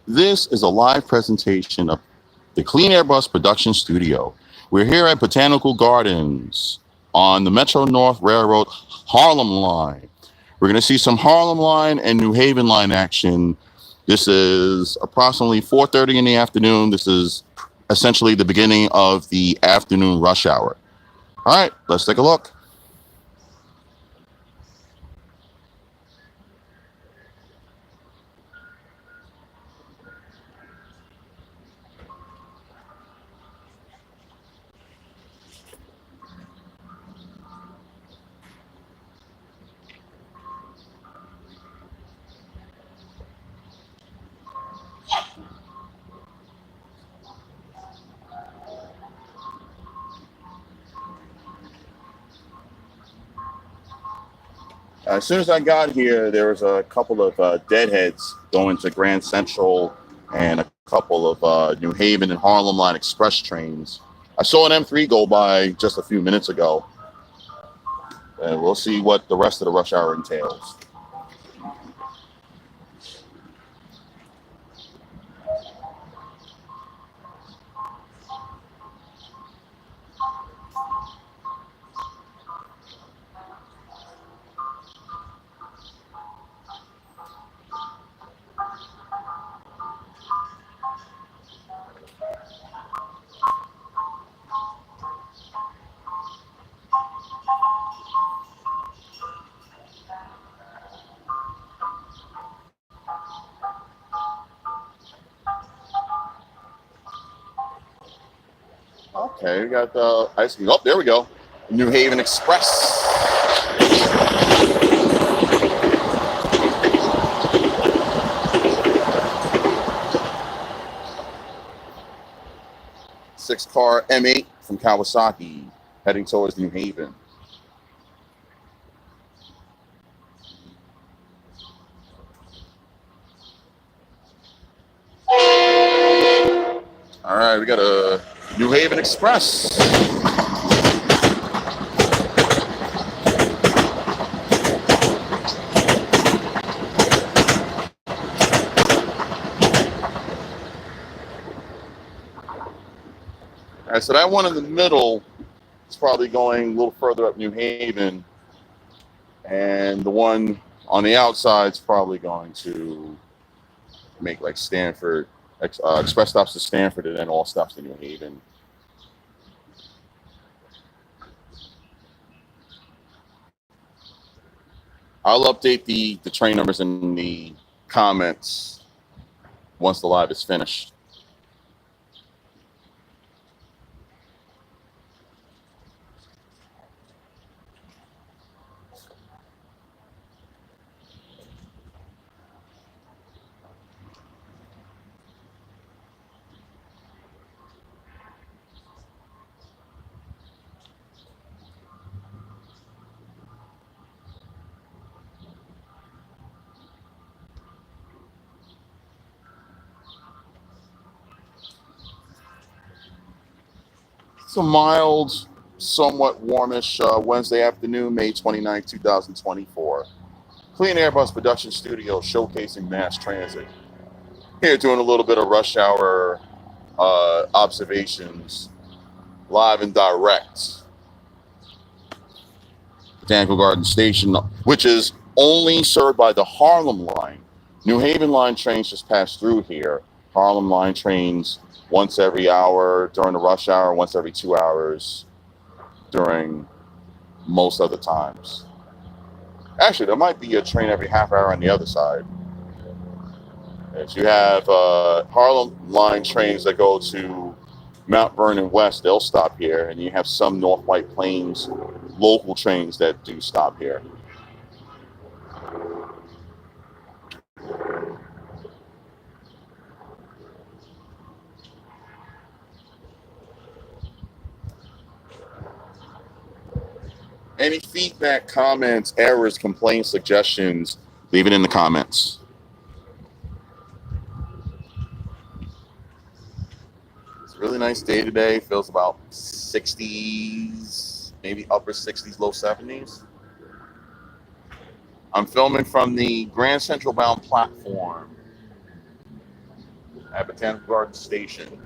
This is a live presentation of the Clean Air Bus Production Studio. We're here at Botanical Gardens on the Metro North Railroad Harlem Line. We're going to see some Harlem Line and New Haven Line action. This is approximately 4:30 in the afternoon. This is essentially the beginning of the afternoon rush hour. All right, let's take a look. As soon as I got here, there was a couple of deadheads going to Grand Central and a couple of New Haven and Harlem Line express trains. I saw an M3 go by just a few minutes ago, and we'll see what the rest of the rush hour entails. Okay, we got the ice cream. Oh, there we go. New Haven Express. 6-car M8 from Kawasaki heading towards New Haven. All right, we got a New Haven Express. All right, so that one in the middle is probably going a little further up New Haven, and the one on the outside is probably going to make like Stanford, express stops to Stanford and then all stops to New Haven. I'll update the train numbers in the comments once the live is finished. It's a mild, somewhat warmish Wednesday afternoon, May 29, 2024. Clean Air Bus Production Studio showcasing mass transit. Here doing a little bit of rush hour observations, live and direct. Botanical Gardens Station, which is only served by the Harlem Line. New Haven Line trains just pass through here. Harlem Line trains once every hour during the rush hour, once every 2 hours during most other times. Actually, there might be a train every half hour on the other side. As you have Harlem Line trains that go to Mount Vernon West, they'll stop here, and you have some North White Plains local trains that do stop here. Any feedback, comments, errors, complaints, suggestions, leave it in the comments. It's a really nice day today. Feels about 60s, maybe upper 60s, low 70s. I'm filming from the Grand Central bound platform. at Botanical Gardens Station.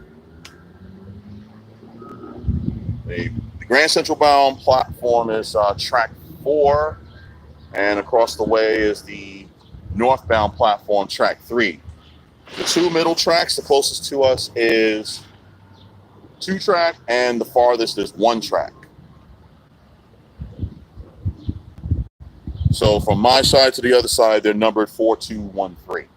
The Grand Central bound platform is track 4, and across the way is the northbound platform, track 3. The 2 middle tracks, the closest to us is 2 track, and the farthest is 1 track. So from my side to the other side, they're numbered 4213.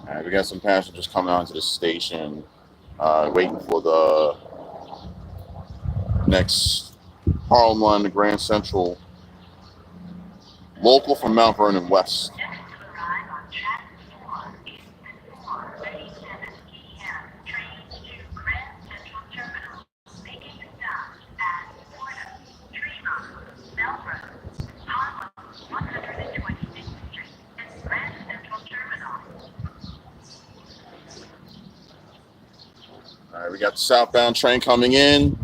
All right, we got some passengers coming onto the station, waiting for the next Harlem Line to Grand Central, local from Mount Vernon West. All right, we got the southbound train coming in.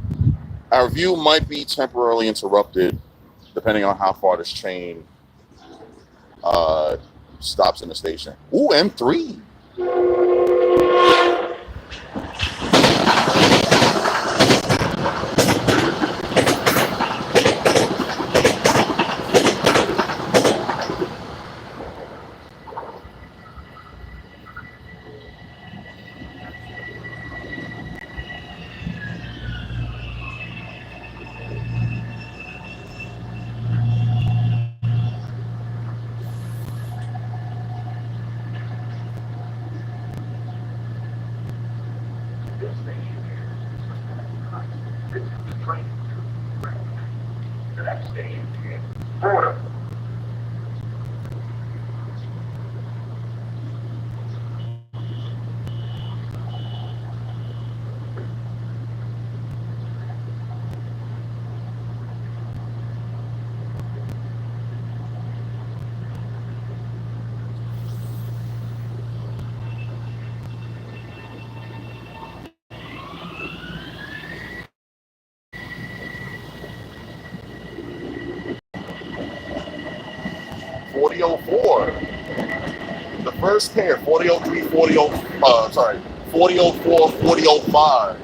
Our view might be temporarily interrupted depending on how far this train stops in the station. Ooh, M3. The next station is Florida. The first pair, 4003, 4004, 4005.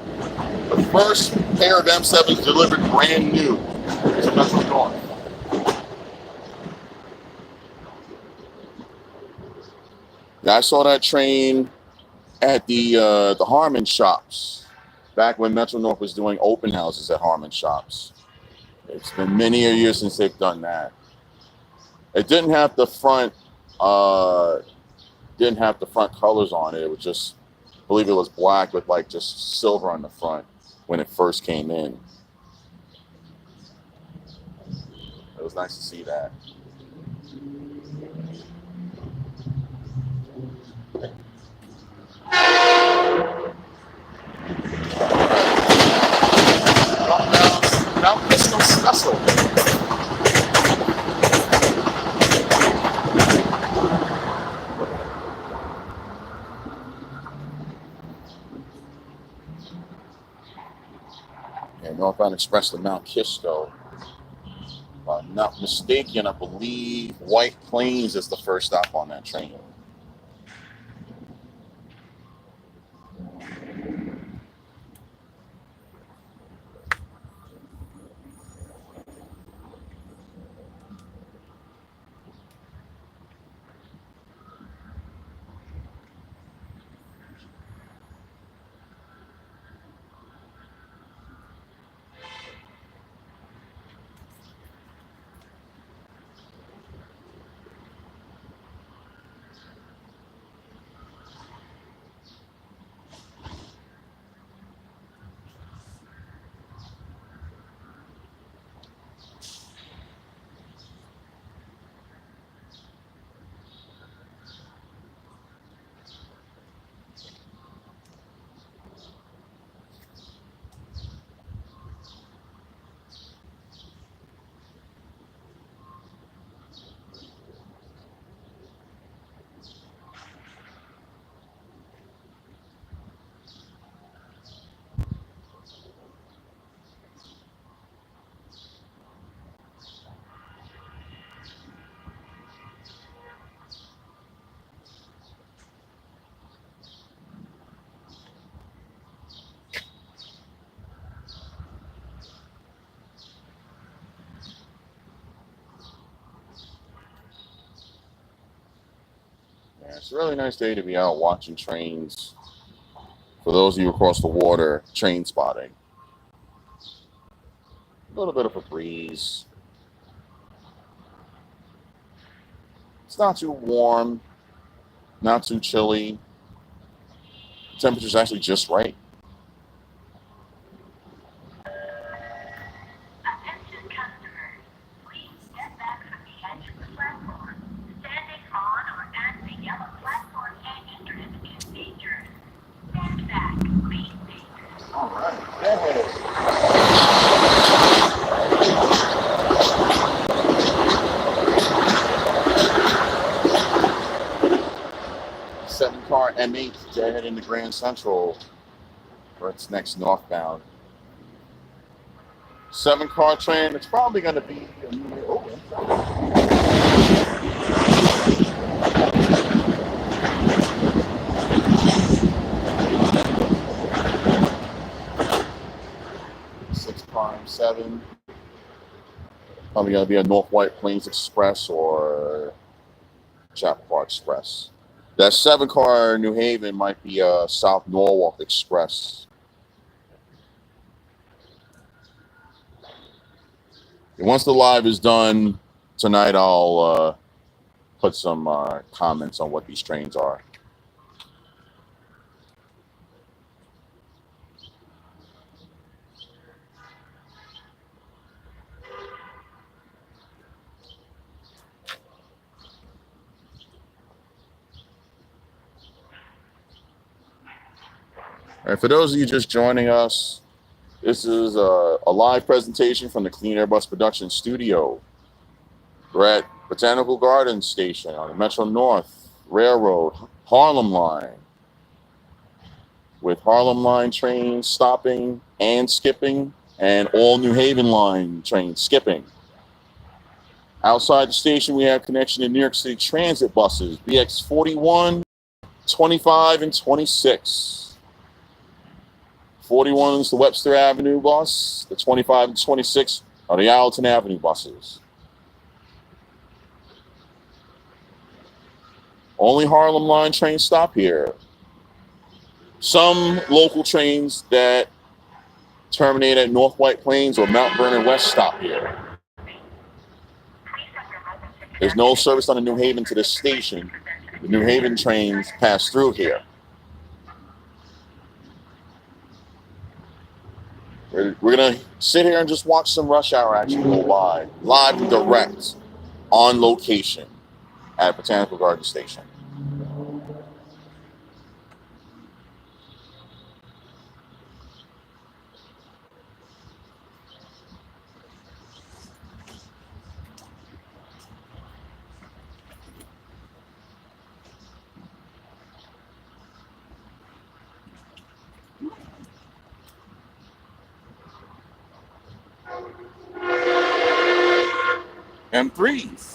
The first pair of M7s delivered brand new to Metro North. Yeah, I saw that train at the Harmon shops back when Metro North was doing open houses at Harmon shops. It's been many a years since they've done that. It didn't have the front colors on it. It was just, I believe it was black with like just silver on the front when it first came in. It was nice to see that. Now it's no special. And Northbound Express to Mount Kisco. If I'm not mistaken, I believe White Plains is the first stop on that train. It's a really nice day to be out watching trains. For those of you across the water, train spotting. A little bit of a breeze. It's not too warm, not too chilly. The temperature's actually just right. Attention customers, please step back from the edge of the platform. Standing on or at the yellow platform entrance is dangerous. Stand back, please. All right. Hey. 7-car M8 dead into Grand Central for its next northbound. 7-car train. It's probably going to be. Car M7. Probably going to be a North White Plains Express or Chappaqua Express. That 7-car New Haven might be a South Norwalk Express. And once the live is done tonight, I'll put some comments on what these trains are. All right, for those of you just joining us, this is a live presentation from the Clean Air Bus Production Studio. We're at Botanical Gardens Station on the Metro North Railroad, Harlem Line, with Harlem Line trains stopping and skipping, and all New Haven Line trains skipping. Outside the station, we have connection to New York City transit buses, BX 41, 25, and 26. 41 is the Webster Avenue bus. The 25 and 26 are the Allerton Avenue buses. Only Harlem Line trains stop here. Some local trains that terminate at North White Plains or Mount Vernon West stop here. There's no service on the New Haven to this station. The New Haven trains pass through here. We're going to sit here and just watch some rush hour action go by, live and direct, on location at Botanical Gardens Station. M3s.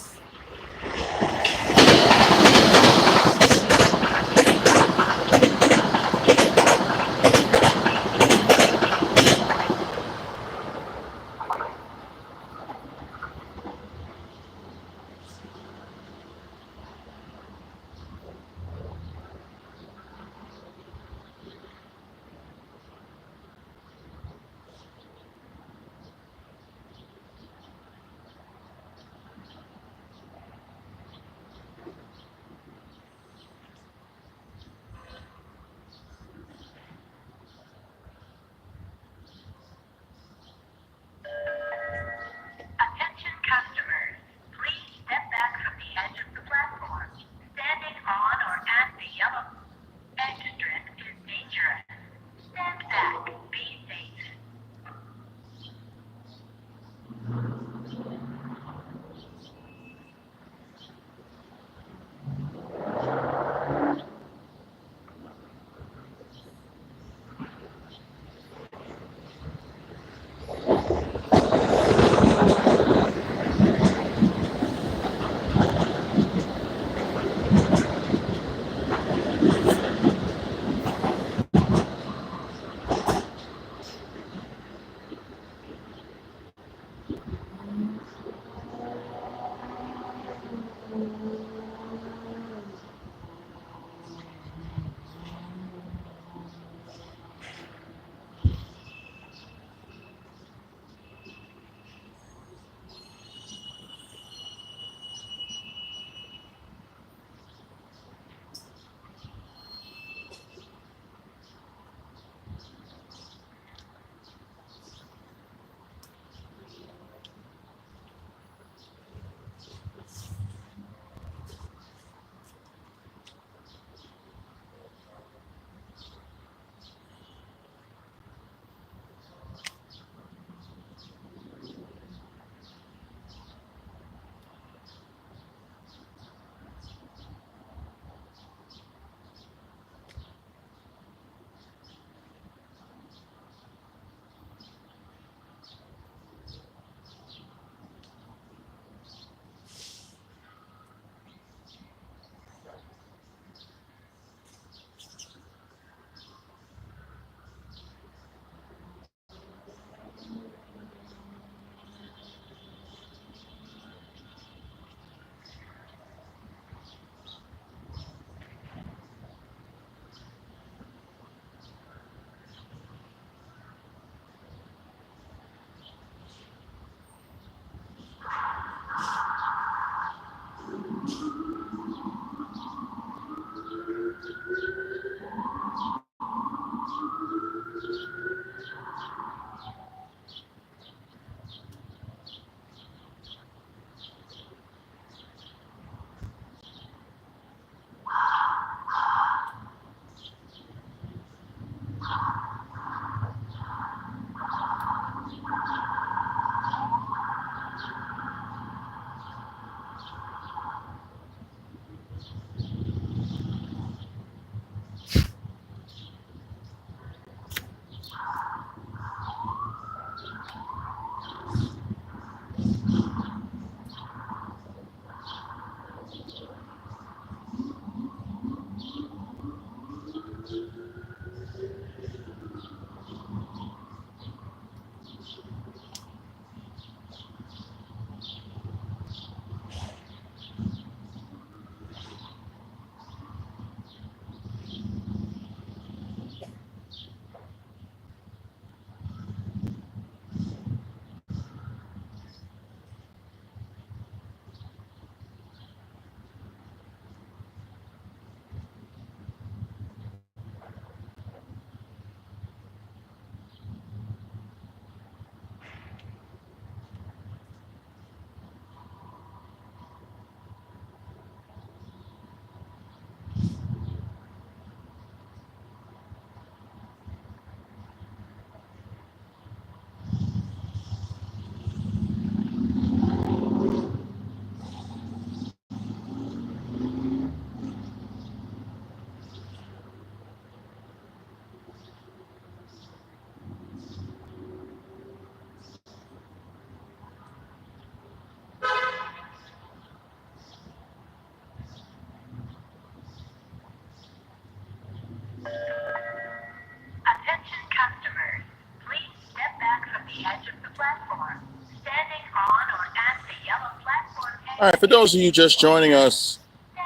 the edge of the platform. Standing on or at the yellow platform. All right, for those of you just joining us,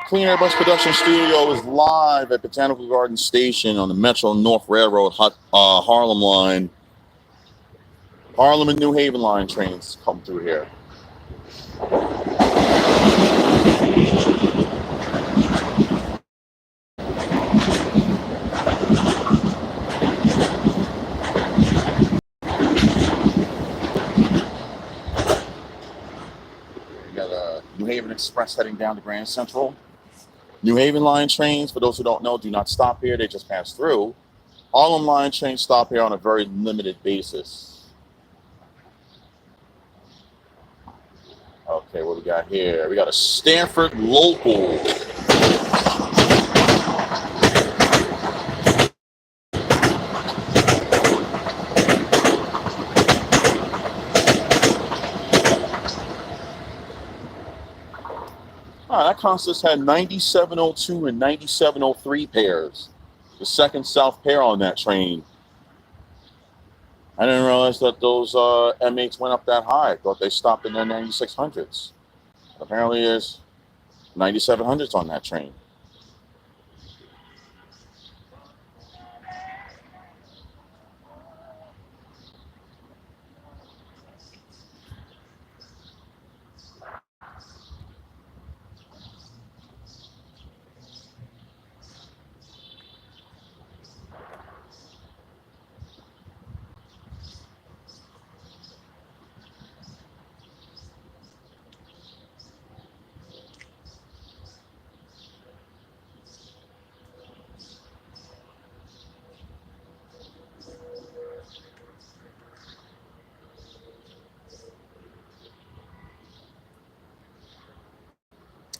Clean Air Bus Production Studio is live at Botanical Gardens Station on the Metro North Railroad Harlem Line. Harlem and New Haven Line trains come through here. We got a New Haven Express heading down to Grand Central. New Haven Line trains, for those who don't know, do not stop here. They just pass through. Harlem Line trains stop here on a very limited basis. Okay, what we got here? We got a Stanford local. That consist had 9702 and 9703 pairs. The second south pair on that train. I didn't realize that those M8s went up that high. I thought they stopped in the 9600s. Apparently there's 9700s on that train.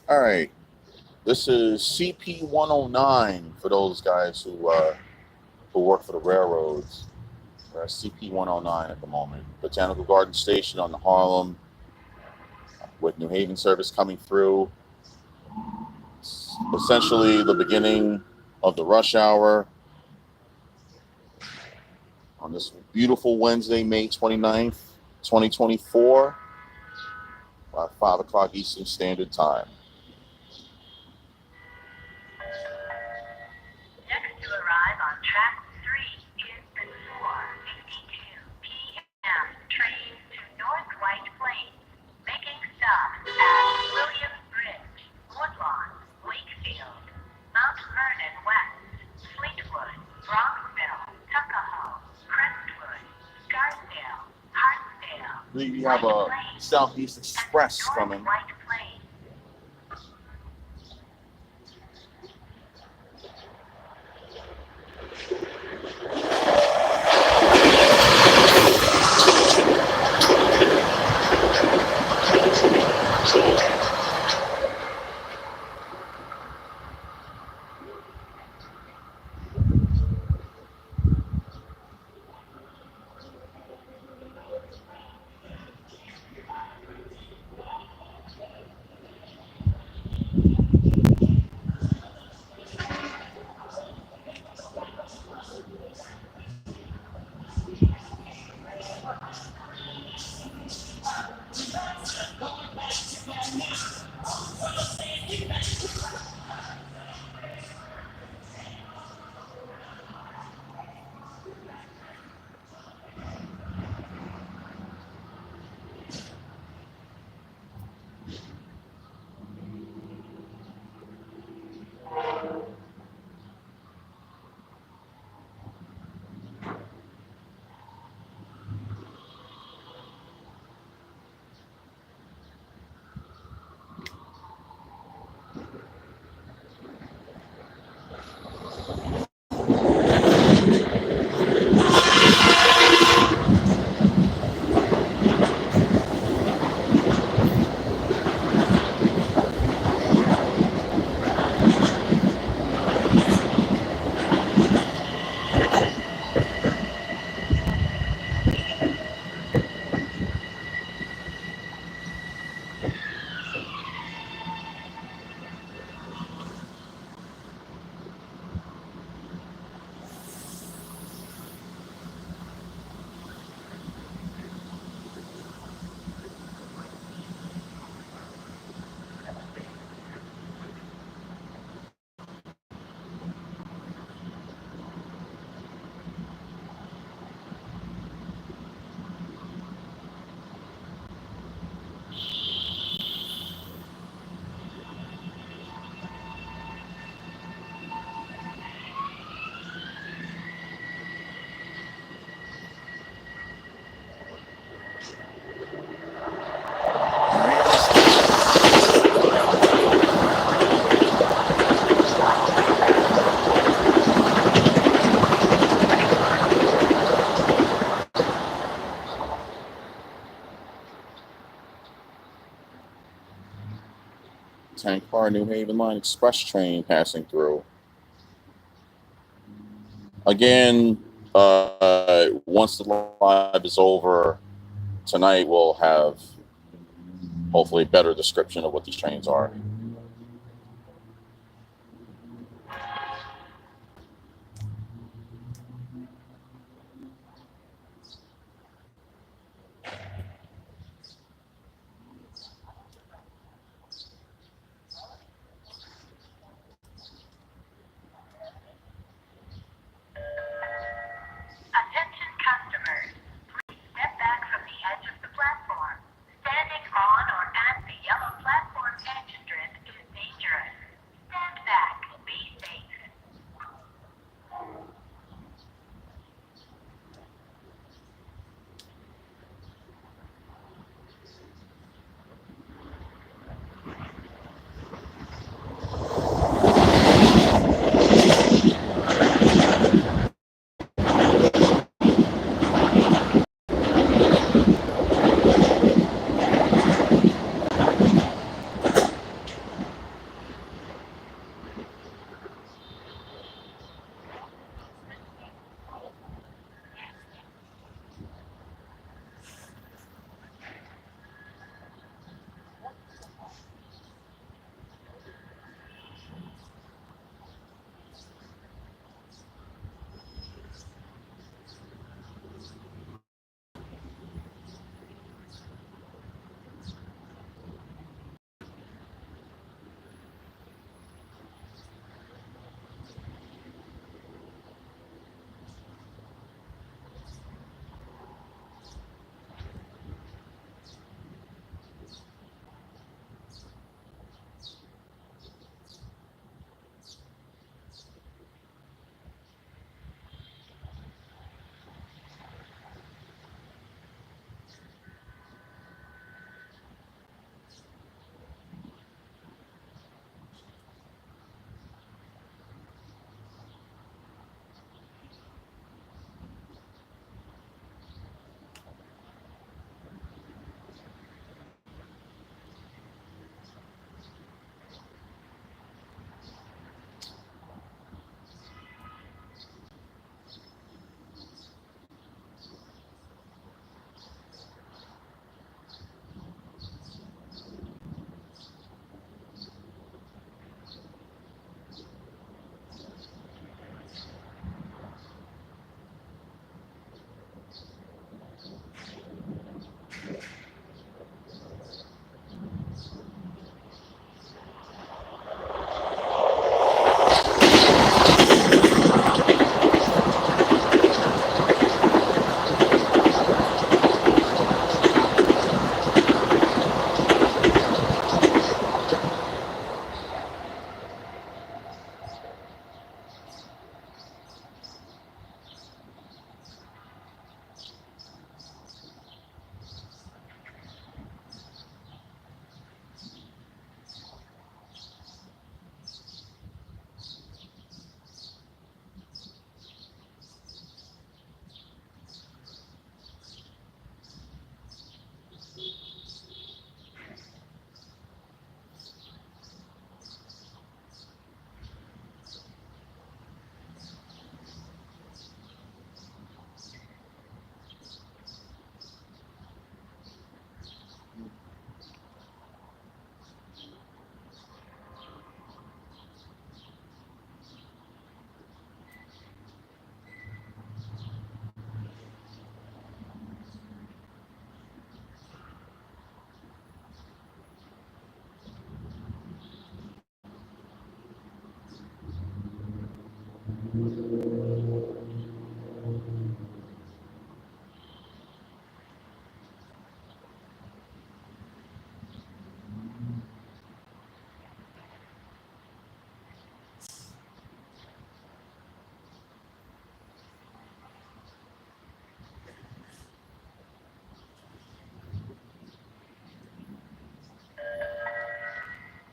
All right, this is CP 109 for those guys who work for the railroads. We're at CP 109 at the moment. Botanical Gardens Station on the Harlem, with New Haven service coming through. It's essentially the beginning of the rush hour on this beautiful Wednesday, May 29th, 2024, at 5 o'clock Eastern Standard Time. Next to arrive on track 3 is the 4:52 p.m. train to North White Plains, making stops at Williamsbridge, Woodlawn, Wakefield, Mount Vernon West, Fleetwood, Bronxville, Tuckahoe, Crestwood, Scarsdale, Hartsdale. We have a Southeast Express coming. White Plains. Tank Car New Haven Line express train passing through. Again, once the live is over tonight, we'll have hopefully a better description of what these trains are. Attention customers, please step back from the edge of the platform. Standing on or at the yellow platform edge strip is dangerous. Stand back, be safe.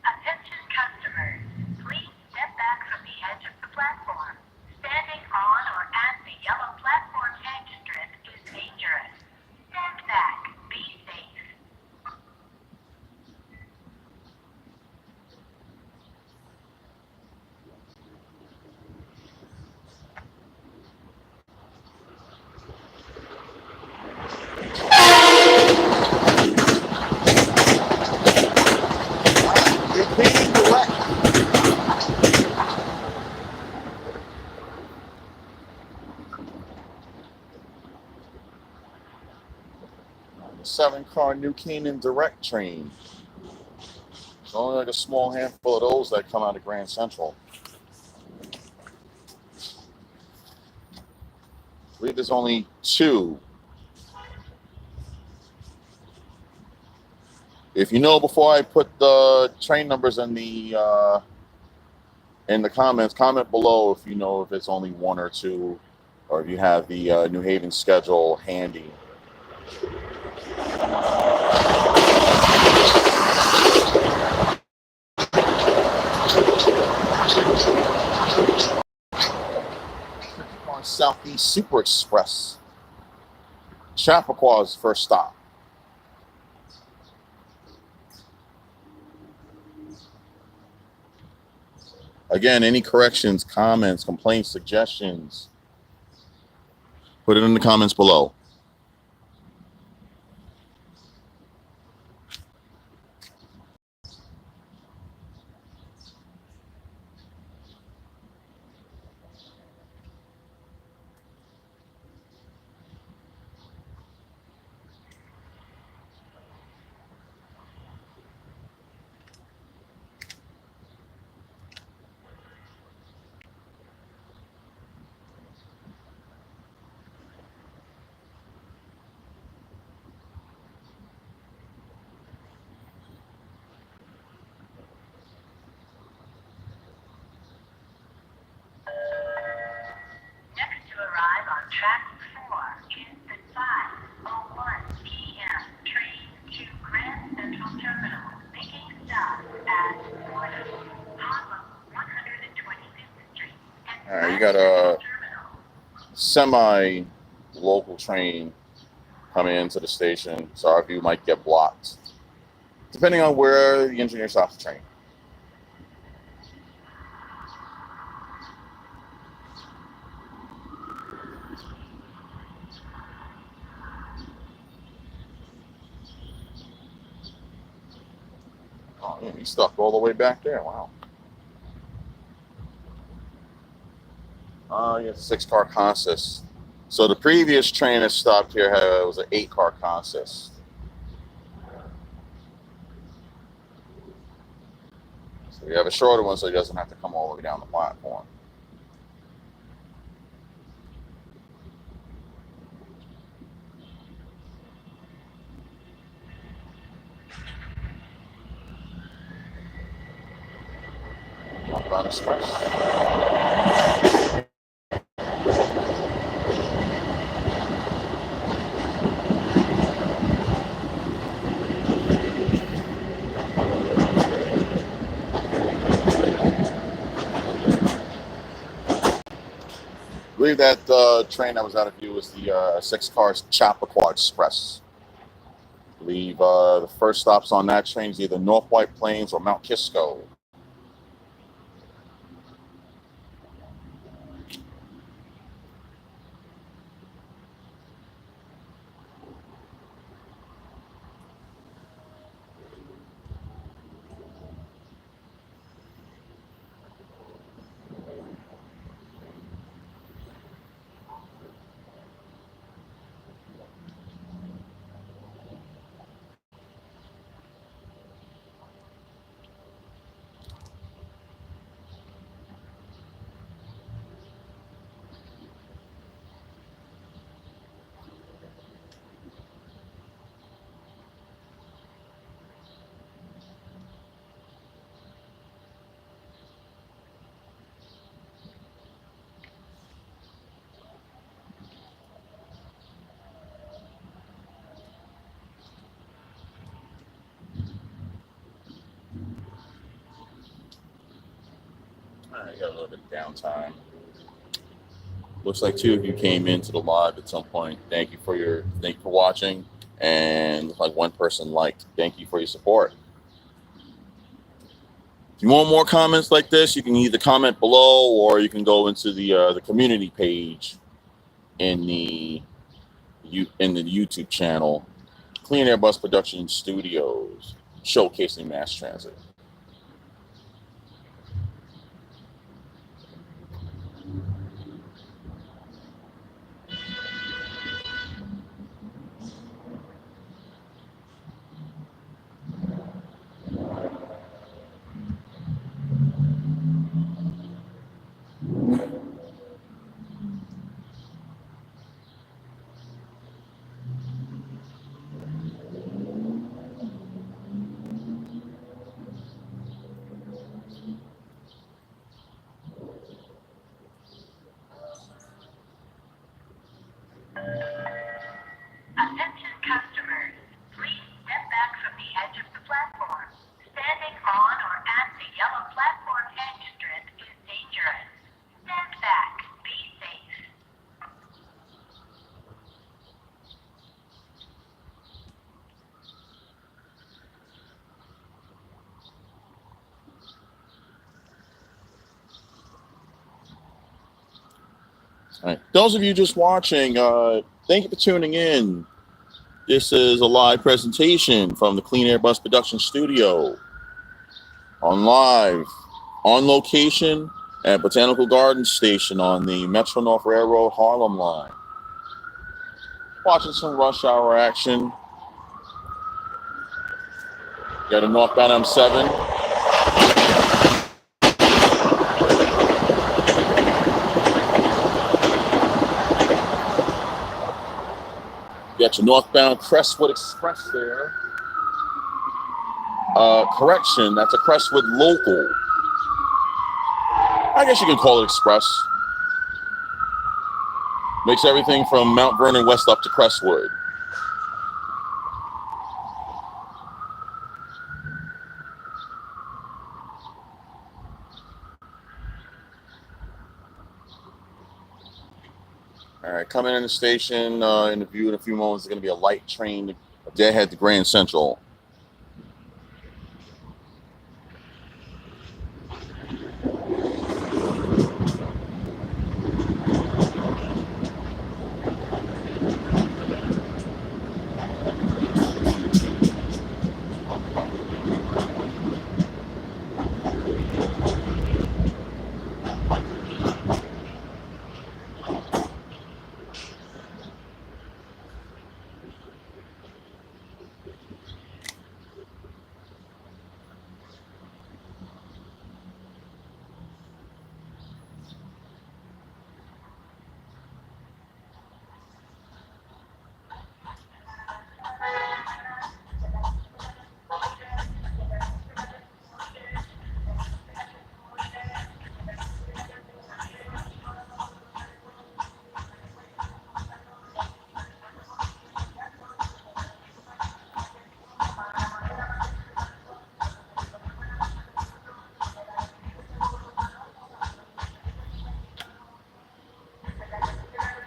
Attention customers, please step back from the edge of the platform. Stand 7-car New Canaan direct train. There's only like a small handful of those that come out of Grand Central. I believe there's only 2. If you know, before I put the train numbers in the comments, comment below if you know if it's only 1 or 2, or if you have the New Haven schedule handy. Southeast Super Express. Chappaqua is first stop. Again, any corrections, comments, complaints, suggestions, put it in the comments below. Next to arrive on track 4 is the 5:01 p.m. train to Grand Central Terminal, making stop at Harlem 125th Street. All right, you got a semi-local train coming into the station, so our view might get blocked, depending on where the engineer stops the train. Oh, yeah, he's stuck all the way back there. Wow. Oh, yeah, 6-car consist. So the previous train that stopped here was an 8-car consist. So we have a shorter one, so he doesn't have to come all the way down the platform. Northbound Express. I believe that train that was out of view was the 6-car Chappaqua Express. I believe the first stops on that train is either North White Plains or Mount Kisco. All right, got a little bit of downtime. Looks like 2 of you came into the live at some point. Thank you for watching, and looks like 1 person liked. Thank you for your support. If you want more comments like this, you can either comment below or you can go into the community page in the YouTube channel, Clean Air Bus Production Studios, showcasing mass transit. customers, please step back from the edge of the platform. Standing on or at the yellow platform edge strip is dangerous. Stand back. Be safe. All right. Those of you just watching, thank you for tuning in. This is a live presentation from the Clean Air Bus Production Studio. On location at Botanical Gardens Station on the Metro-North Railroad Harlem Line. Watching some rush hour action. Got a northbound M7. Got your northbound Crestwood Express there. Correction, that's a Crestwood local. I guess you can call it express. Makes everything from Mount Vernon west up to Crestwood. All right, coming in the station in the view in a few moments is going to be a light train deadhead to Grand Central.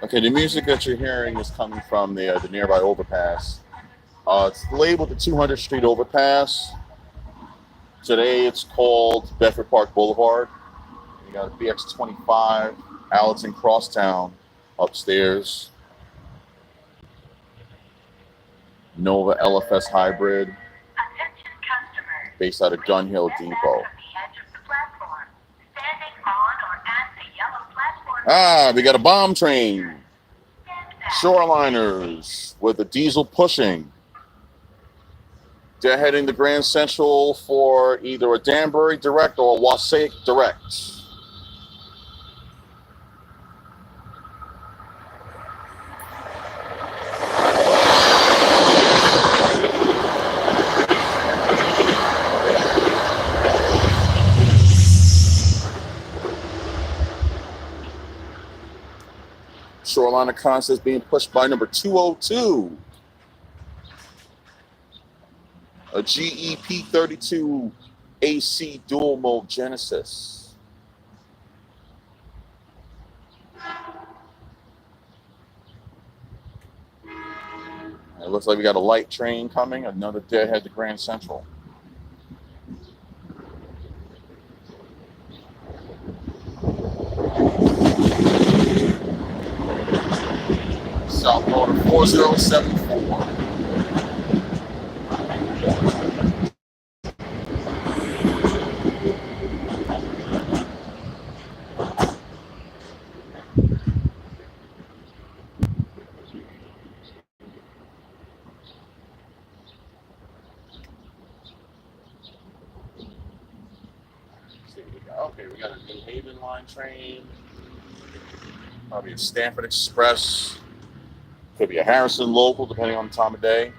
Okay, the music that you're hearing is coming from the nearby overpass. It's labeled the 200th Street Overpass. Today it's called Bedford Park Boulevard. You got BX25, Allerton Crosstown upstairs. Nova LFS Hybrid, Attention customers. based out of Gun Hill Step back Depot. from the edge of the platform. Standing on or at the yellow platform. Ah, we got a bomb train. Stand back. Shoreliners with the diesel pushing. They're heading to Grand Central for either a Danbury direct or a Wassaic direct. Shoreliner Concepts being pushed by number 202. A GEP 32 AC dual mode Genesis. It looks like we got a light train coming, another deadhead to Grand Central. South Motor 4074. Okay, we got a New Haven Line train. Probably a Stanford Express. Could be a Harrison local, depending on the time of day.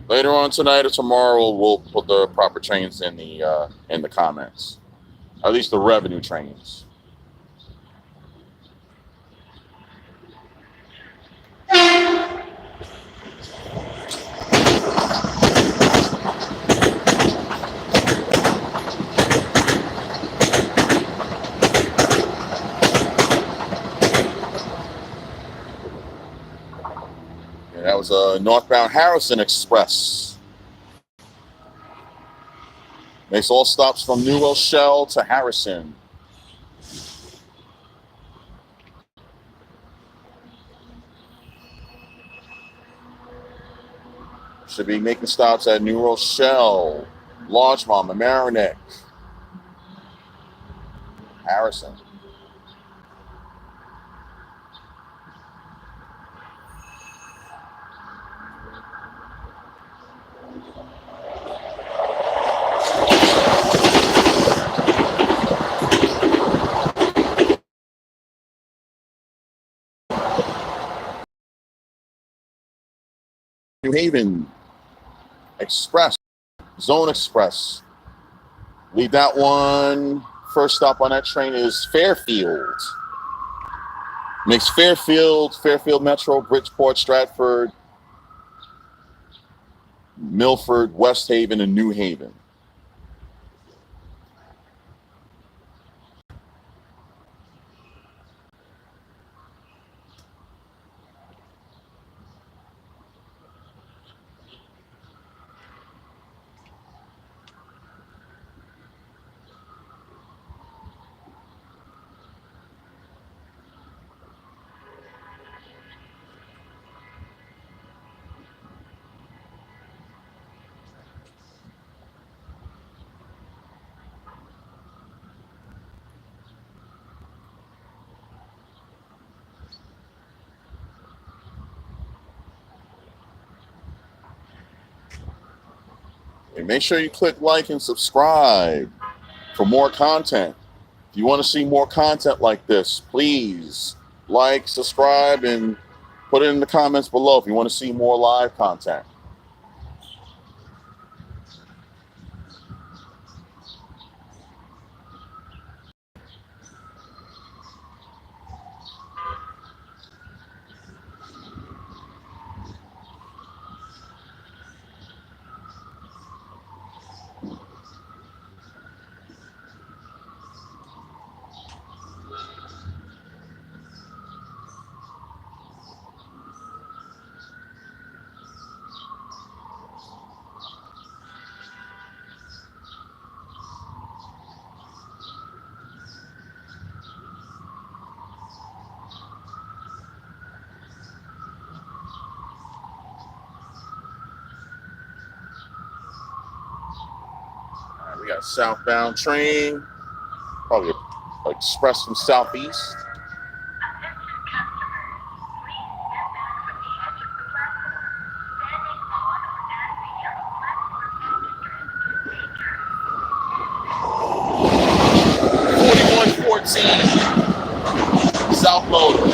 Later on tonight or tomorrow, we'll put the proper trains in the comments. At least the revenue trains. And that was a northbound Harrison Express. Makes all stops from New Rochelle to Harrison. Should be making stops at New Rochelle, Larchmont, Mamaroneck, Harrison. New Haven Express, Zone Express. Leave that one. First stop on that train is Fairfield. Makes Fairfield Metro, Bridgeport, Stratford, Milford, West Haven, and New Haven. And make sure you click like and subscribe for more content. If you want to see more content like this, please like, subscribe, and put it in the comments below if you want to see more live content. We got a southbound train, probably an express from Southeast. Attention customers, please step back from the edge of the platform. Standing on or at the yellow platform is dangerous. 4114 South Motor.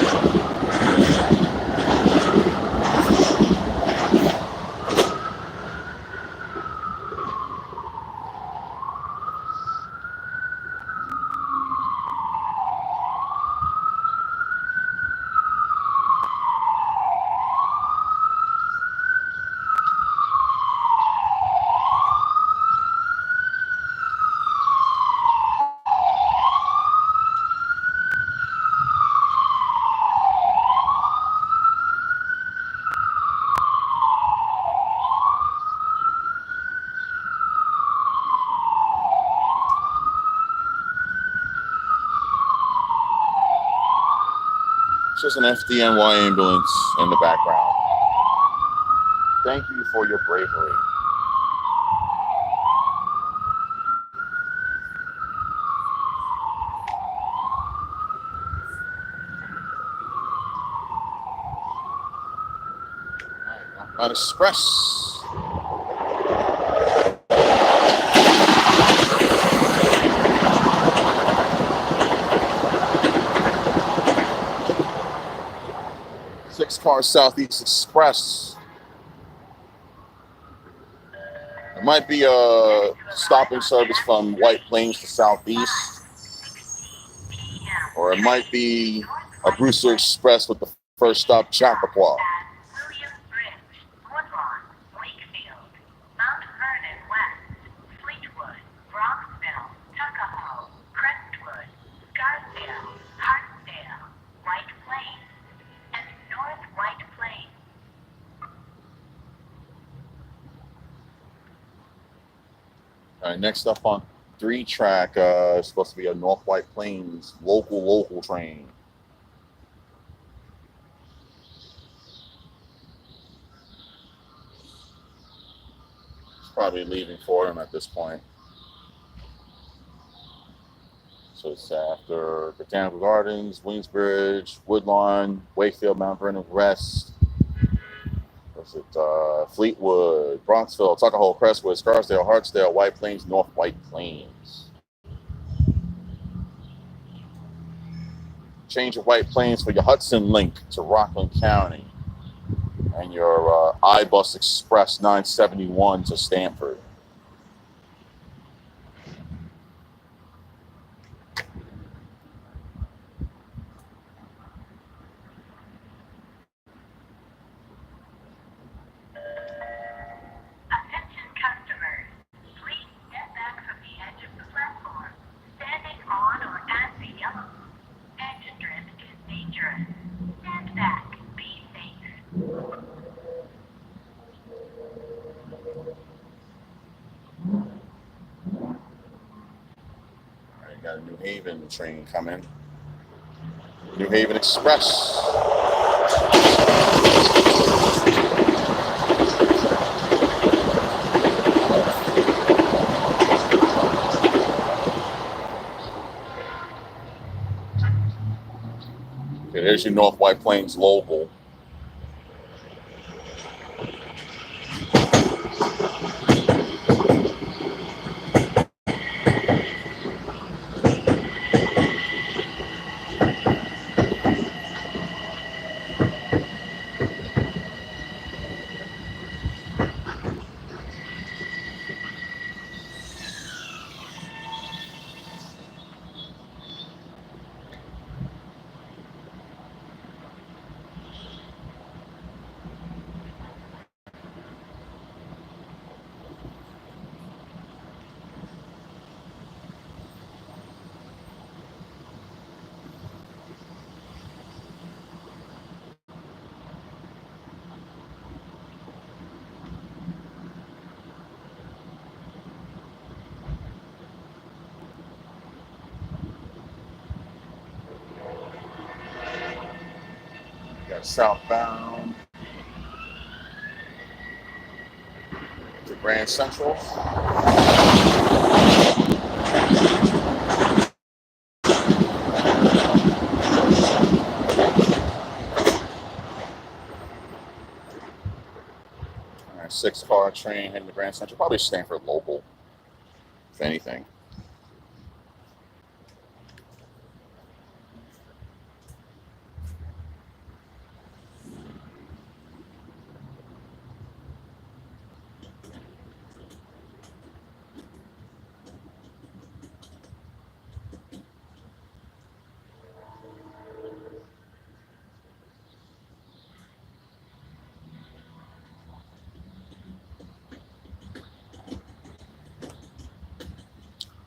It's just an FDNY ambulance in the background. Thank you for your bravery. An express. Six-car Southeast Express. It might be a stopping service from White Plains to Southeast, or it might be a Brewster Express with the first stop Chappaqua. Williamsbridge, Woodlawn, Wakefield, Mount Vernon West, Fleetwood, Bronxville, Tuckahoe, Crestwood, Scarsdale, Hartsdale, White Plains, and North White Plains. All right, next up on 3-track, is supposed to be a North White Plains local train. It's probably leaving Fordham at this point. So it's after Botanical Gardens, Williamsbridge, Woodlawn, Wakefield, Mount Vernon West. Was it Fleetwood, Bronxville, Tuckahoe, Crestwood, Scarsdale, Hartsdale, White Plains, North White Plains. Change your White Plains for your Hudson Link to Rockland County and your iBus Express 971 to Stamford. Attention customers, please step back from the edge of the platform. Standing on or at the yellow engine drift is dangerous. Stand back, be safe. All right, got a New Haven train coming. New Haven Express. Okay, there's your North White Plains local. Got southbound to Grand Central. All right, 6-car train heading to Grand Central. Probably Stanford local, if anything.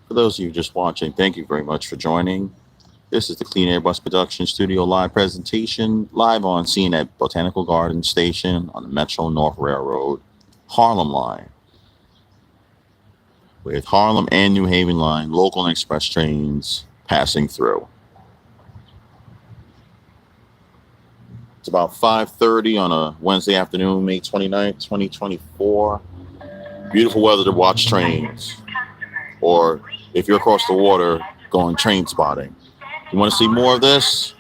For those of you just watching, thank you very much for joining. This is the Clean Air Bus Production Studio live presentation, live on scene at Botanical Gardens Station on the Metro North Railroad, Harlem Line, with Harlem and New Haven Line local and express trains passing through. It's about 5:30 on a Wednesday afternoon, May 29th, 2024. Beautiful weather to watch trains, or if you're across the water, going train spotting. You want to see more of this?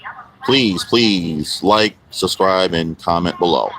Please like, subscribe, and comment below.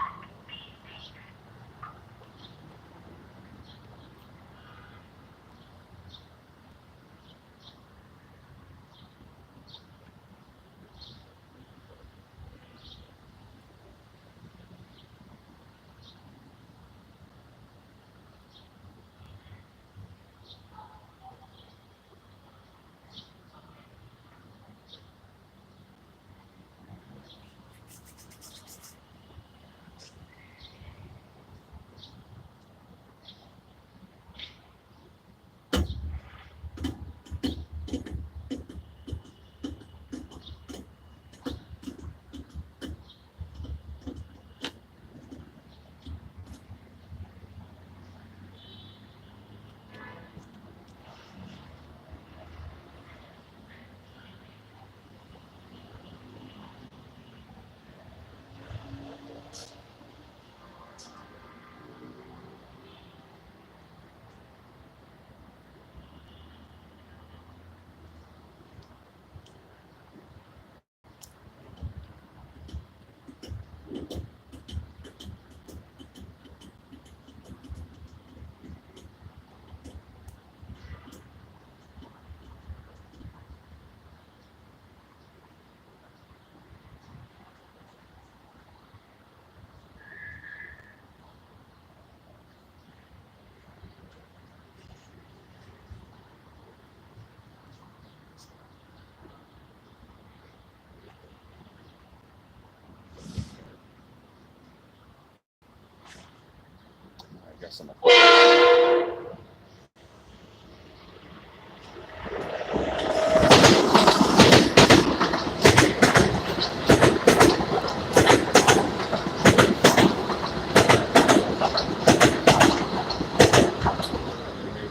guess I'm a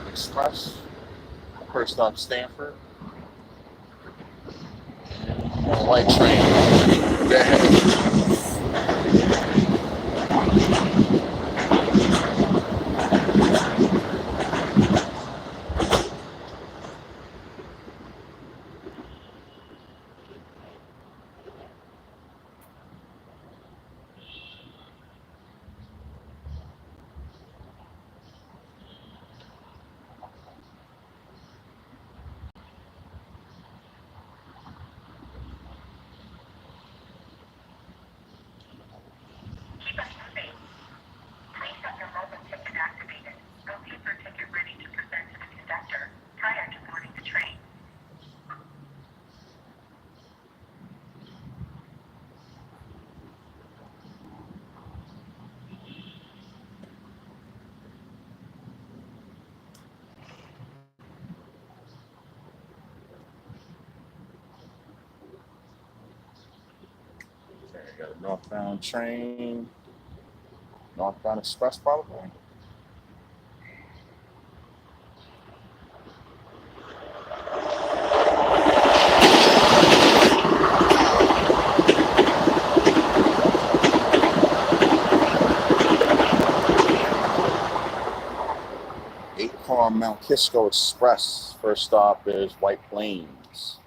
Express. First stop Stanford. Light train. Go ahead. Keep us safe. Please have your mobile ticket activated. Go keep your ticket ready to present to the conductor prior to boarding the train. Okay, I got a northbound train. Northbound Express, probably. Eight-car Mount Kisco Express. First stop is White Plains.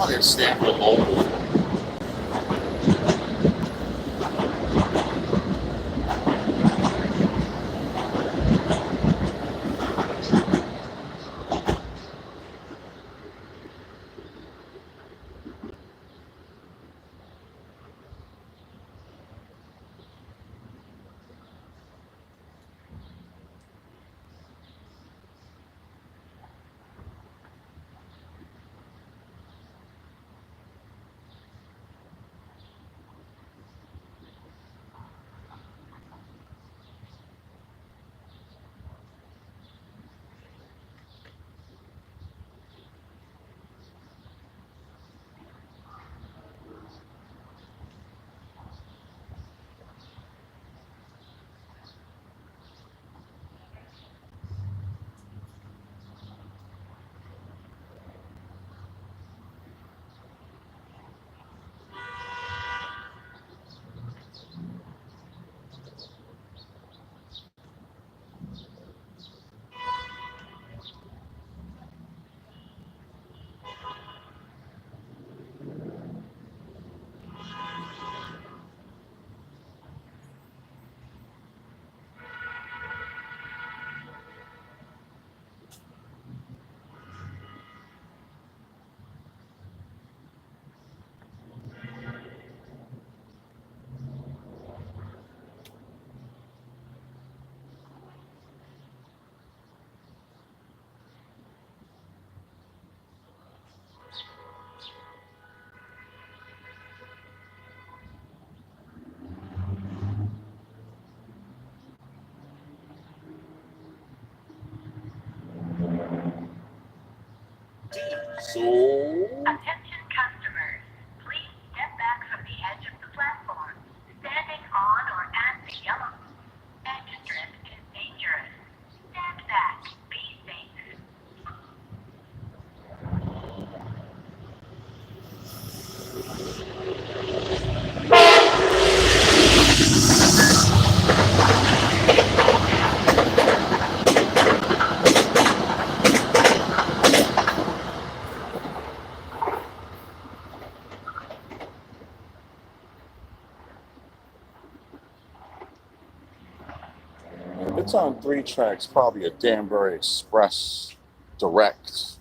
Oh, there's Stanford Mobile. So Attention customers, please step back from the edge of the platform. Standing on or at the yellow edge strip is dangerous. Stand back. Be safe. if it's on 3 tracks, probably a Danbury Express direct.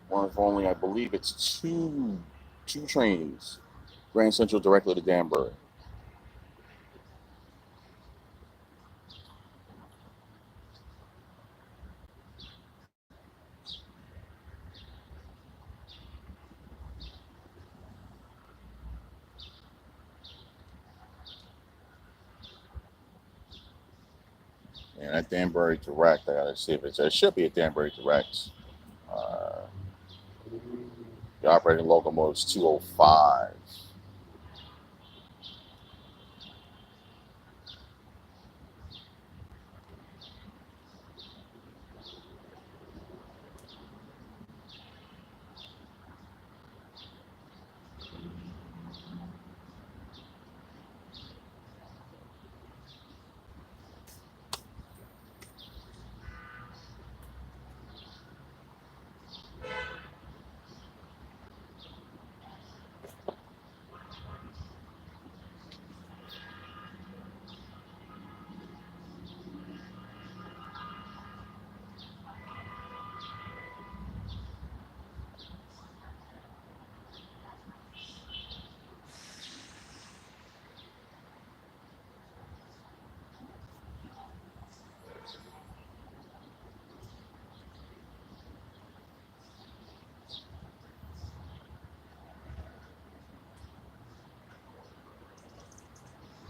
One of only, I believe it's two trains. Grand Central directly to Danbury. And that Danbury direct, I gotta see if it should be a Danbury direct. The operating locomotive is 205.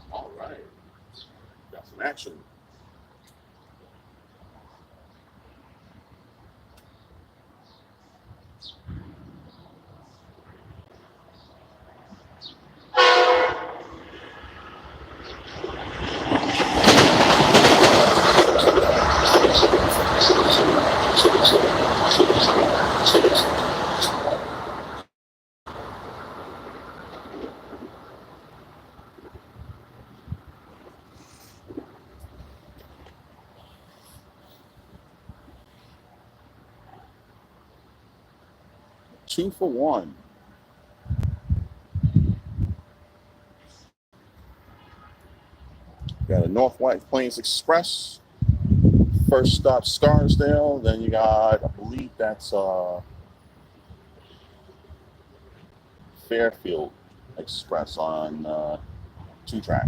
All right, got some action. Two for one. Got a North White Plains Express. First stop Scarsdale. Then you got, I believe that's Fairfield Express on 2 track.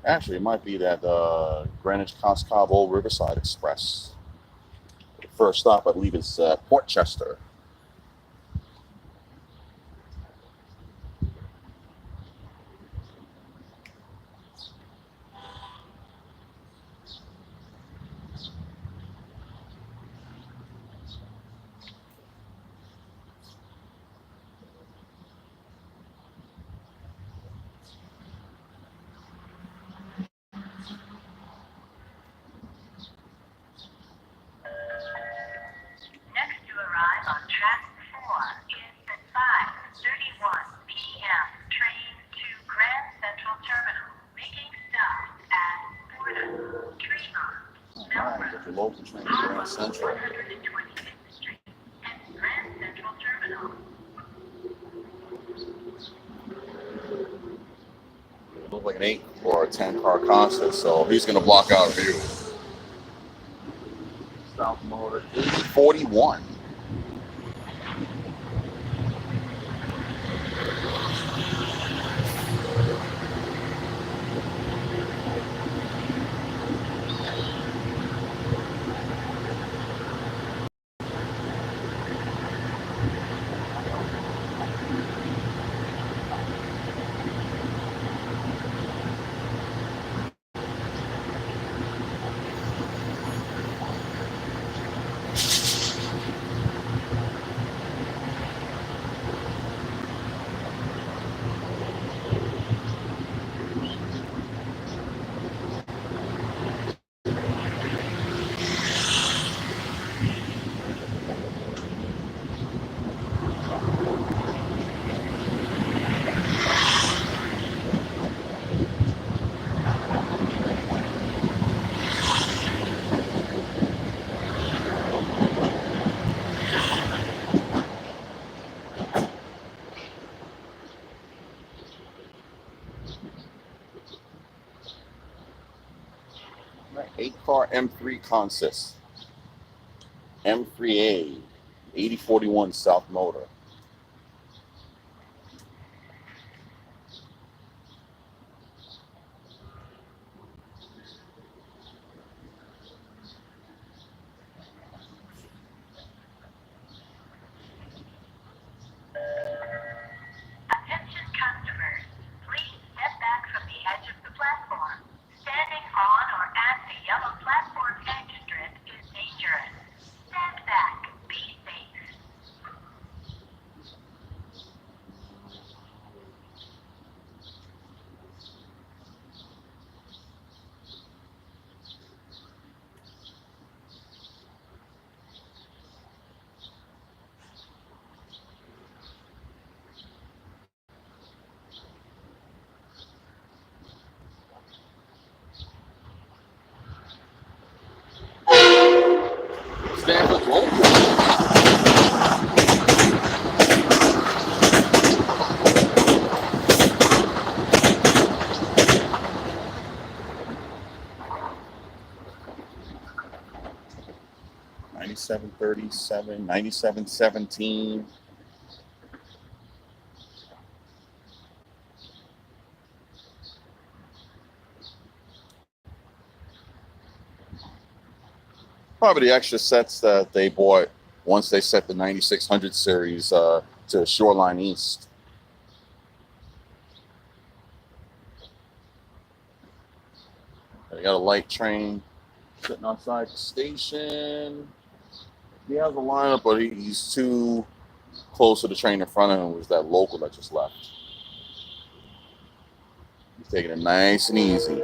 Actually, it might be that Greenwich Cost Cabo Riverside Express. First stop, I believe, is Port Chester. Next to arrive on track 4 is the 5:31 p.m. train to Grand Central Terminal, making stops at Fordham, Tremont, Alright, got your local train to Grand Central. 125th Street, and Grand Central Terminal. It looked like an 8 or a 10 car concert, so he's going to block out view. South Motor 41. Right, 8-car M3 consist. M3A, 8041 South Motor. Attention customers, please step back from the edge of the platform. Standing on or at the yellow platform edge strip is dangerous. Stand back. Be safe. Stanford local. 9737, 9717. Probably the extra sets that they bought once they set the 9600 series to Shoreline East. They got a light train sitting outside the station. He has a lineup, but he's too close to the train in front of him. Was that local that just left? He's taking it nice and easy.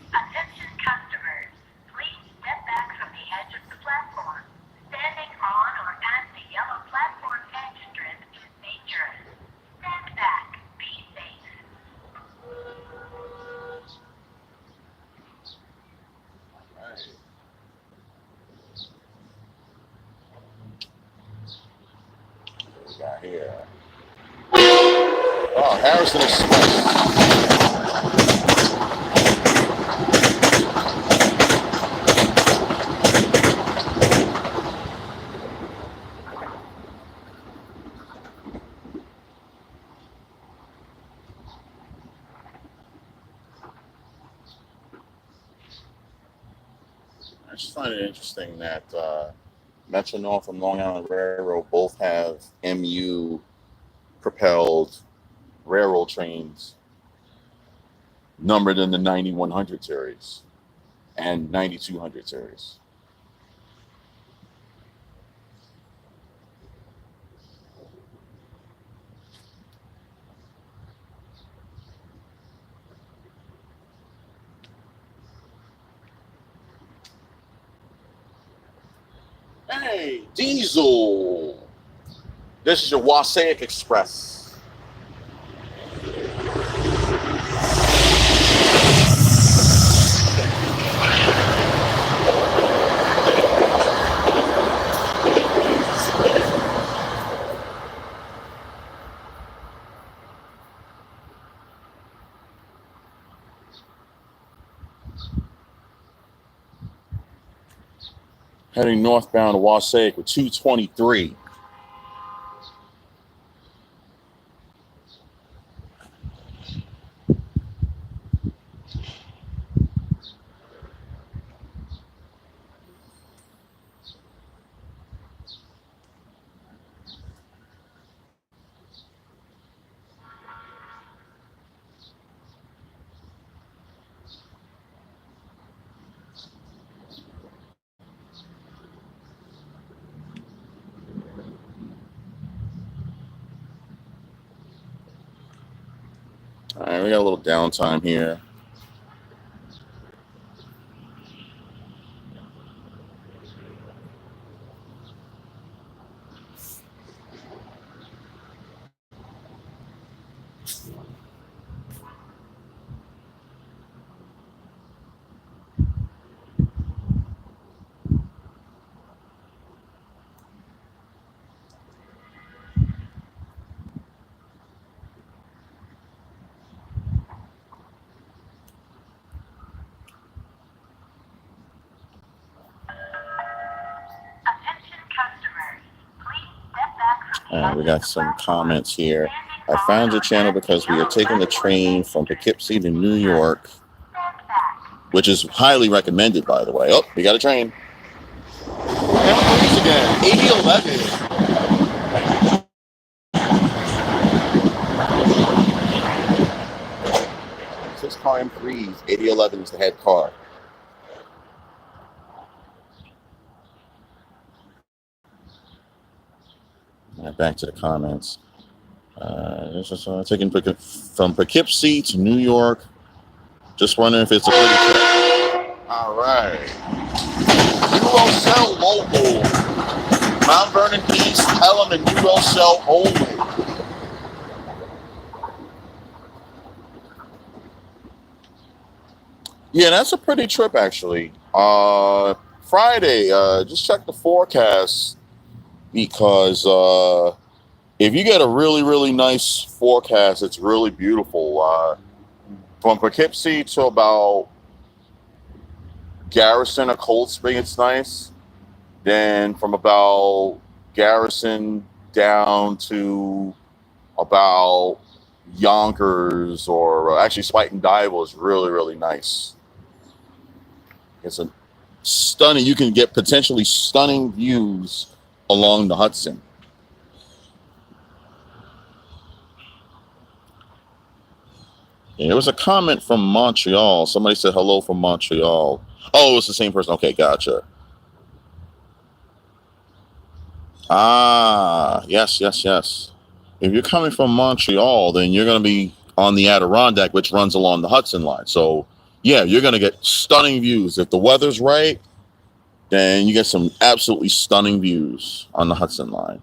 Attention customers, please step back from the edge of the platform. Standing on or at the yellow platform edge strip is dangerous. Stand back. Be safe. Right. What we got here? Oh, Harrison Express. I just find it interesting that Metro North and Long Island Railroad both have MU propelled railroad trains numbered in the 9100 series and 9200 series. Hey, Diesel. This is your Wasaic Express. Heading northbound to Wasaic with 223. All right, we got a little downtime here. Attention customers, please step back from the We got some platform. comments here. I found your channel because we are taking the train from Poughkeepsie to New York, Stand back. which is highly recommended, by the way. Oh, we got a train. Please again, 8011. Six car M3s, 8011 is the head car. All right, back to the comments. This is taking from Poughkeepsie to New York. Just wondering if it's a pretty trip. All right. New Rochelle local. Mount Vernon East, Pelham, and New Rochelle only. Yeah, that's a pretty trip actually. Friday, just check the forecast because if you get a really, really nice forecast, it's really beautiful. From Poughkeepsie to about Garrison or Cold Spring, it's nice. Then from about Garrison down to about Yonkers or actually Spite and Dival is really, really nice. It's a stunning, you can get potentially stunning views along the Hudson. Yeah, there was a comment from Montreal. Somebody said hello from Montreal. Oh, it's the same person. Okay, gotcha. Ah, yes, yes, yes. If you're coming from Montreal, then you're going to be on the Adirondack, which runs along the Hudson line. So, yeah, you're going to get stunning views. If the weather's right, then you get some absolutely stunning views on the Hudson line.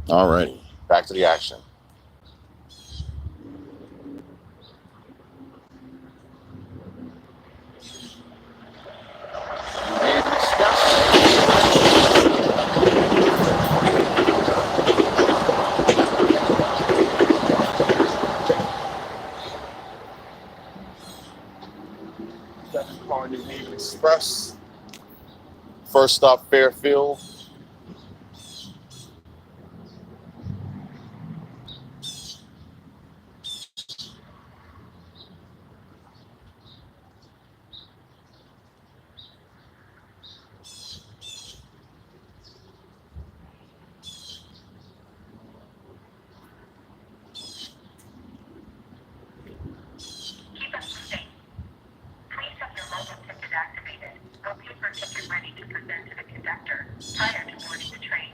All right, back to the action. New Haven Express. First stop, Fairfield. Keep us safe. Please have your local ticket activated. Or paper ticket ready to present to the conductor prior to boarding the train.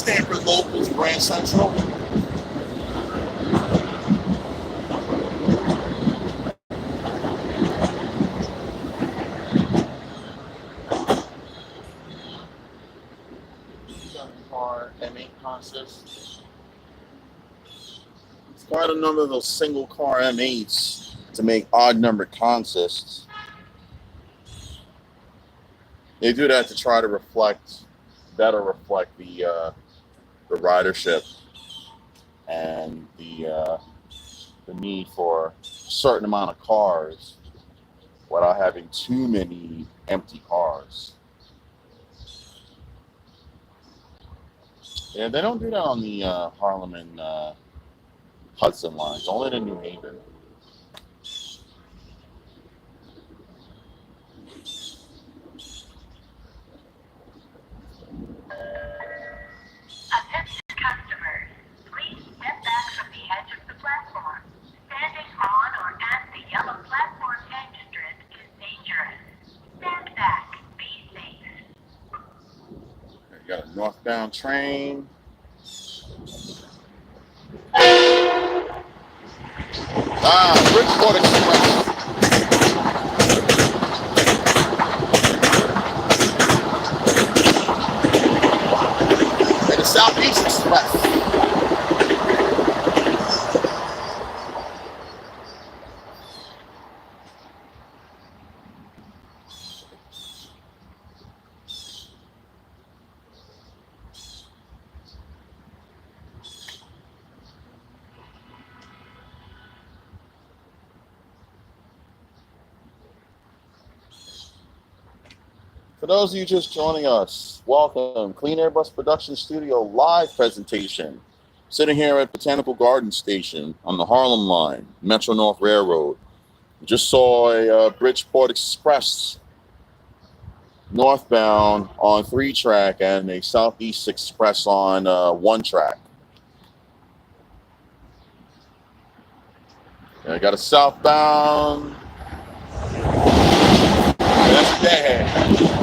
Stanford locals, Grand Central. Car M8 consists. It's quite a number of those single car M8s to make odd numbered consists. They do that to try to better reflect the ridership and the need for a certain amount of cars without having too many empty cars. Yeah, they don't do that on the Harlem and Hudson lines, only in New Haven. Attention customers, please step back from the edge of the platform. Standing on or at the yellow platform edge strip is dangerous. Stand back. Be safe. You got a northbound train. Bridgeport Express. And the Southeast Express. For those of you just joining us, welcome. Clean Air Bus Production Studio live presentation. Sitting here at Botanical Gardens Station on the Harlem Line, Metro North Railroad. We just saw a Bridgeport Express northbound on 3-track and a Southeast Express on 1-track. And I got a southbound. That's bad.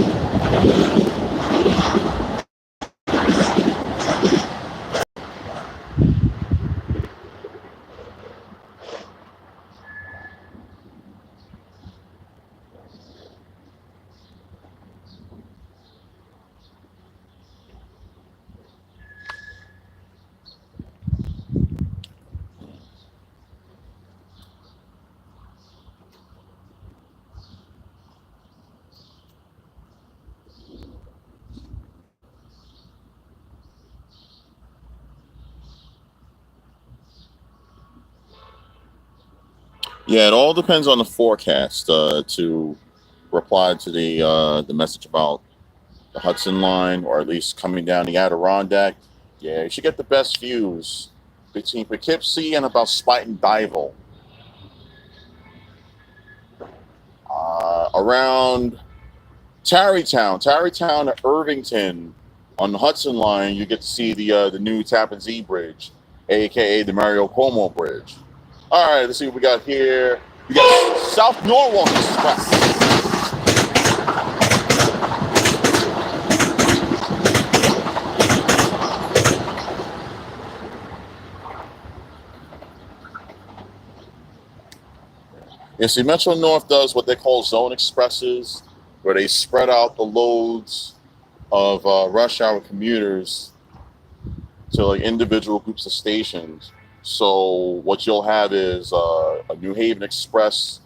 Yeah, it all depends on the forecast. To reply to the message about the Hudson Line, or at least coming down the Adirondack, yeah, you should get the best views between Poughkeepsie and about Spuyten Duyvil. Around Tarrytown to Irvington on the Hudson Line, you get to see the new Tappan Zee Bridge, aka the Mario Cuomo Bridge. All right, let's see what we got here. We got South Norwalk Express. Yeah, see, Metro North does what they call zone expresses, where they spread out the loads of rush hour commuters to like individual groups of stations. So what you'll have is a New Haven Express,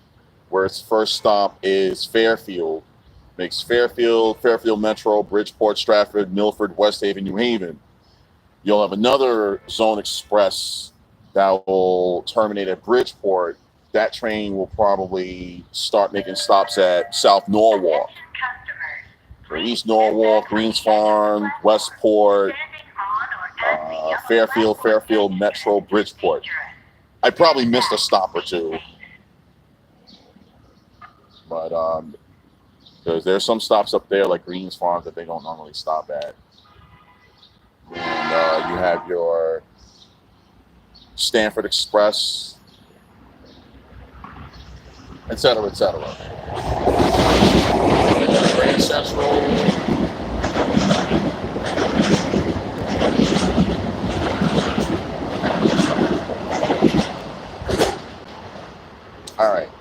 where its first stop is Fairfield. Makes Fairfield Metro, Bridgeport, Stratford, Milford, West Haven, New Haven. You'll have another zone express that will terminate at Bridgeport. That train will probably start making stops at South Norwalk, or East Norwalk, Greens Farm, Westport, Fairfield Metro, Bridgeport. I probably missed a stop or two, but because there's some stops up there like Greens Farm that they don't normally stop at. And you have your Stanford Express, etc., etc. Grand Central.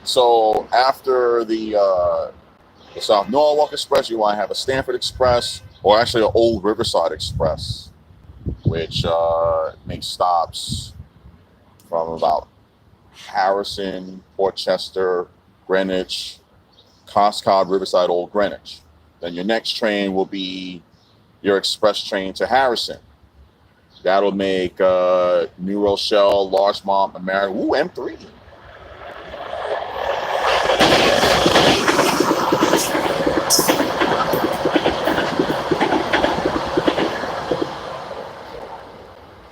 So after the South Norwalk Express, you want to have a Stanford Express, or actually an Old Riverside Express, which makes stops from about Harrison, Port Chester, Greenwich, Coscob, Riverside, Old Greenwich. Then your next train will be your express train to Harrison. That'll make New Rochelle, Larchmont, Mamaroneck, M3.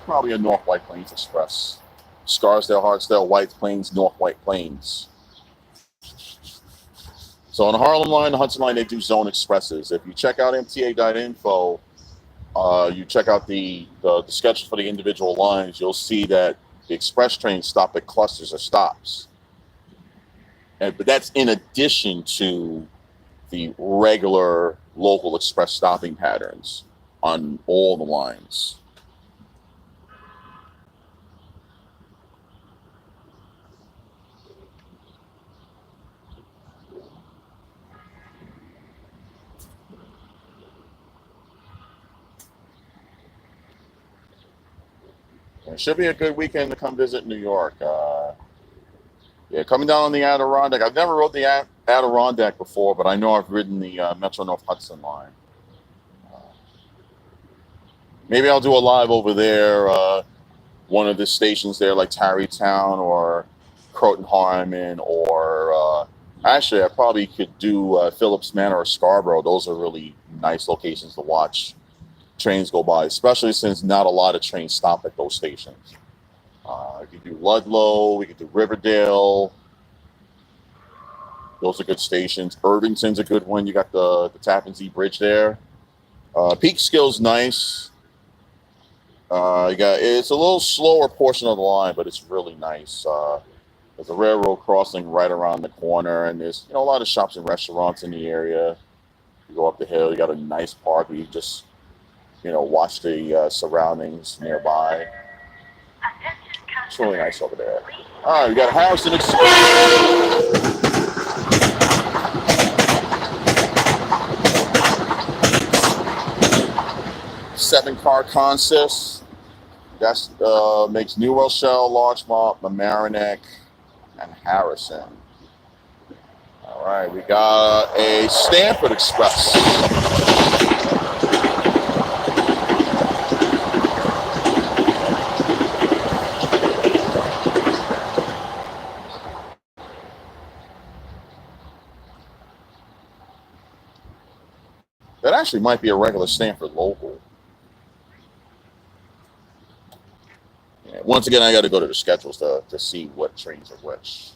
Probably a North White Plains Express. Scarsdale, Hartsdale, White Plains, North White Plains. So on the Harlem Line, the Hudson Line, they do zone expresses. If you check out mta.info, you check out the schedule for the individual lines, you'll see that the express trains stop at clusters of stops. But that's in addition to the regular local express stopping patterns on all the lines. It should be a good weekend to come visit New York. Yeah, coming down on the Adirondack. I've never rode the Adirondack before, but I know I've ridden the Metro North Hudson line. Maybe I'll do a live over there, one of the stations there, like Tarrytown or Croton Harmon, or actually, I probably could do Phillips Manor or Scarborough. Those are really nice locations to watch trains go by, especially since not a lot of trains stop at those stations. We could do Ludlow, we could do Riverdale. Those are good stations. Irvington's a good one. You got the Tappan Zee Bridge there. Peekskill's nice. It's a little slower portion of the line, but it's really nice. There's a railroad crossing right around the corner, and there's a lot of shops and restaurants in the area. You go up the hill, you got a nice park where you just watch the surroundings nearby. It's really nice over there. All right, we got Harrison Express. 7-car consist. That makes New Rochelle, Larchmont, Mamaroneck, and Harrison. All right, we got a Stanford Express. That actually might be a regular Stanford local. Yeah, once again, I got to go to the schedules to see what trains are which.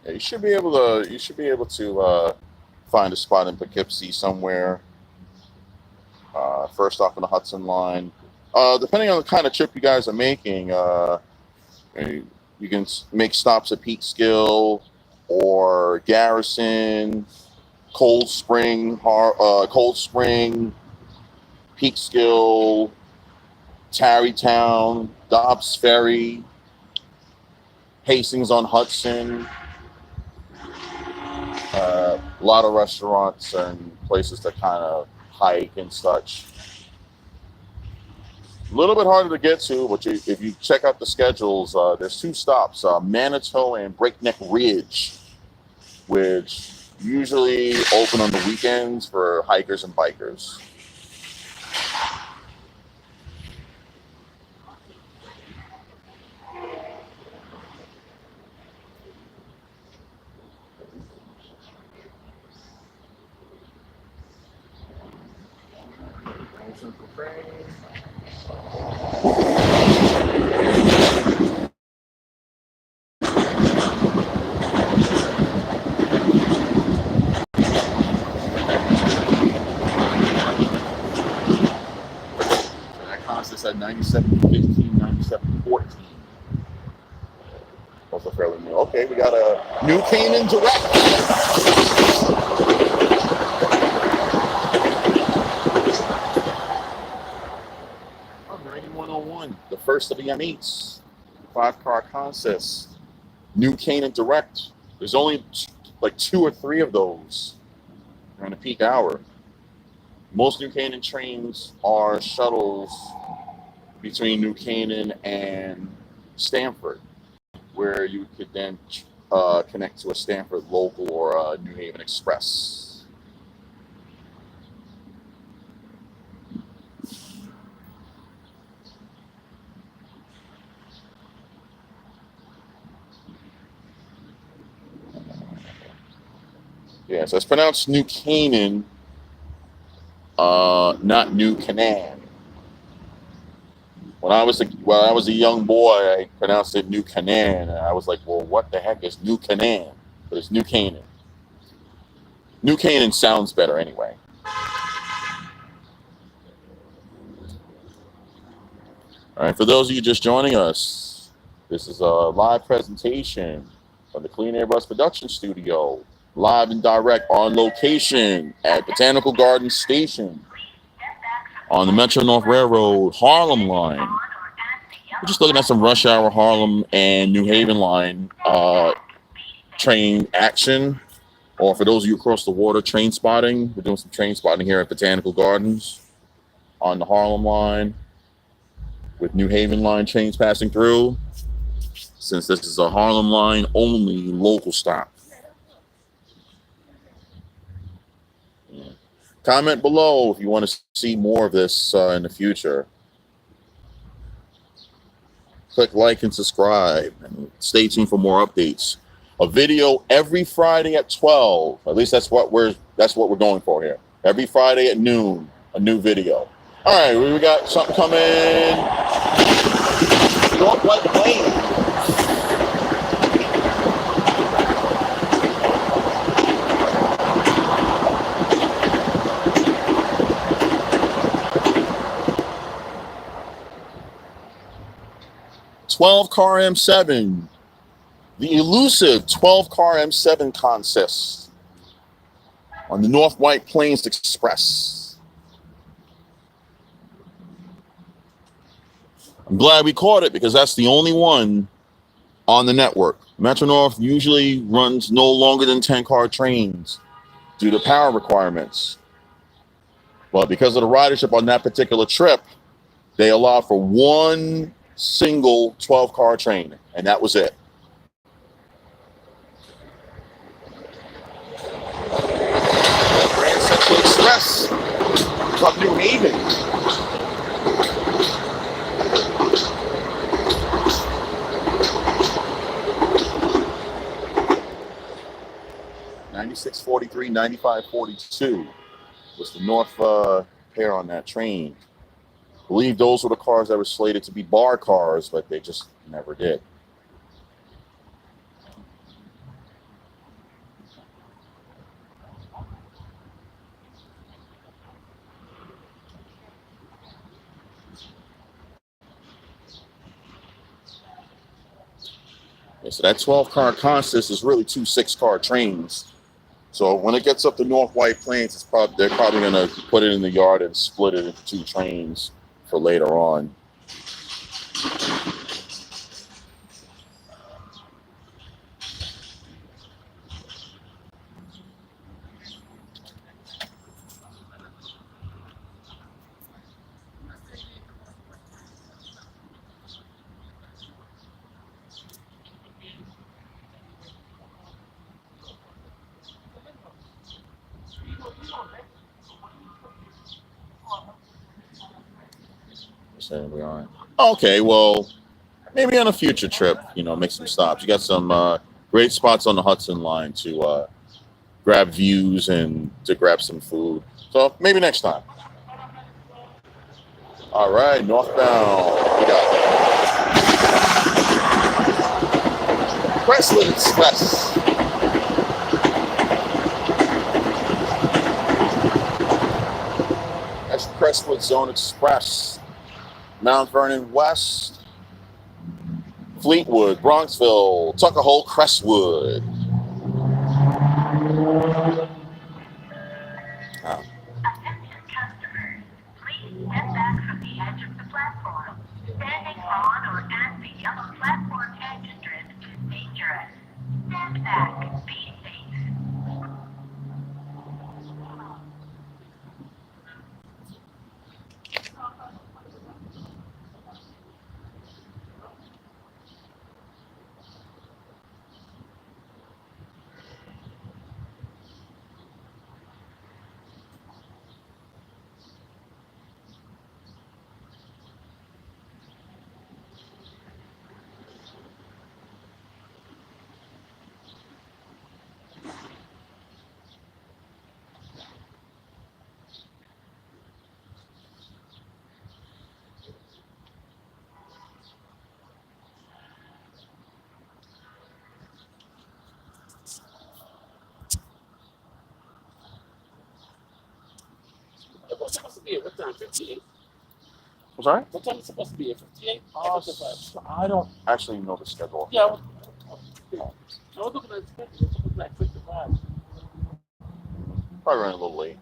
Yeah, you should be able to find a spot in Poughkeepsie somewhere. First off on the Hudson Line. Depending on the kind of trip you guys are making, you can make stops at Peekskill or Garrison, Cold Spring, Peekskill, Tarrytown, Dobbs Ferry, Hastings on Hudson. A lot of restaurants and places to kind of hike and such. A little bit harder to get to, but if you check out the schedules, there's 2 stops, Manitou and Breakneck Ridge, which usually open on the weekends for hikers and bikers. said 9715, 9714. Also fairly new. Okay, we got a New Canaan Direct. 9101, the first of the M8s. 5-car contest. New Canaan Direct. There's only like 2 or 3 of those during the peak hour. Most New Canaan trains are shuttles between New Canaan and Stamford, where you could then connect to a Stamford local or a New Haven Express. Yeah, so it's pronounced New Canaan, not New Canaan. When I was a young boy, I pronounced it New Canaan, and I was like, "Well, what the heck is New Canaan?" But it's New Canaan. New Canaan sounds better anyway. All right, for those of you just joining us, this is a live presentation from the Clean Air Bus Production Studio, live and direct on location at Botanical Gardens Station on the Metro North Railroad Harlem Line. We're just looking at some rush hour Harlem and New Haven line train action. Or for those of you across the water, train spotting. We're doing some train spotting here at Botanical Gardens on the Harlem Line with New Haven line trains passing through, since this is a Harlem Line only local stop. Yeah. Comment below if you want to see more of this in the future. Click like and subscribe, and stay tuned for more updates. A video every Friday at 12. At least that's what we're going for here. Every Friday at noon, a new video. All right, we got something coming. North White Plains. car M7. The elusive 12-car M7 consist on the North White Plains Express. I'm glad we caught it because that's the only one on the network. Metro North usually runs no longer than 10-car trains due to power requirements. But because of the ridership on that particular trip, they allowed for one single 12-car train, and that was it. Grand Central Express from New Haven. $96.43, $95.42 was the north pair on that train. I believe those were the cars that were slated to be bar cars, but they just never did. Yeah, so that 12-car consist is really 2 6-car trains. So when it gets up to North White Plains, they're probably going to put it in the yard and split it into 2 trains for later on. We are. Okay, well, maybe on a future trip, make some stops. You got some great spots on the Hudson Line to grab views and to grab some food. So maybe next time. All right, northbound. We got Crestwood Express. That's Crestwood Zone Express. Mount Vernon West, Fleetwood, Bronxville, Tuckahoe, Crestwood. Oh. Attention customers, please step back from the edge of the platform. Standing on or at the yellow platform edge strip is dangerous. Stand back, be safe. What's supposed to be at what time? 58? I'm sorry? What time is it supposed to be at? 58? I don't actually know the schedule. Yeah, I was looking at the schedule. It's supposed to be like 55. Probably running a little late.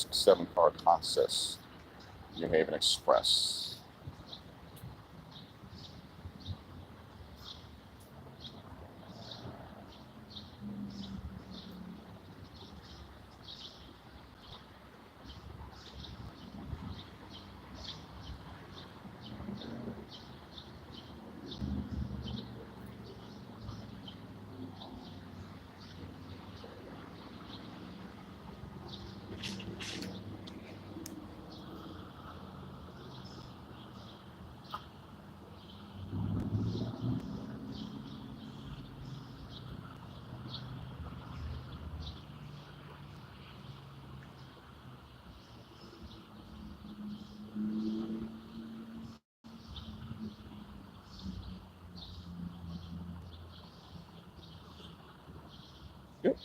Seven car Consus, New Haven Express. Yep.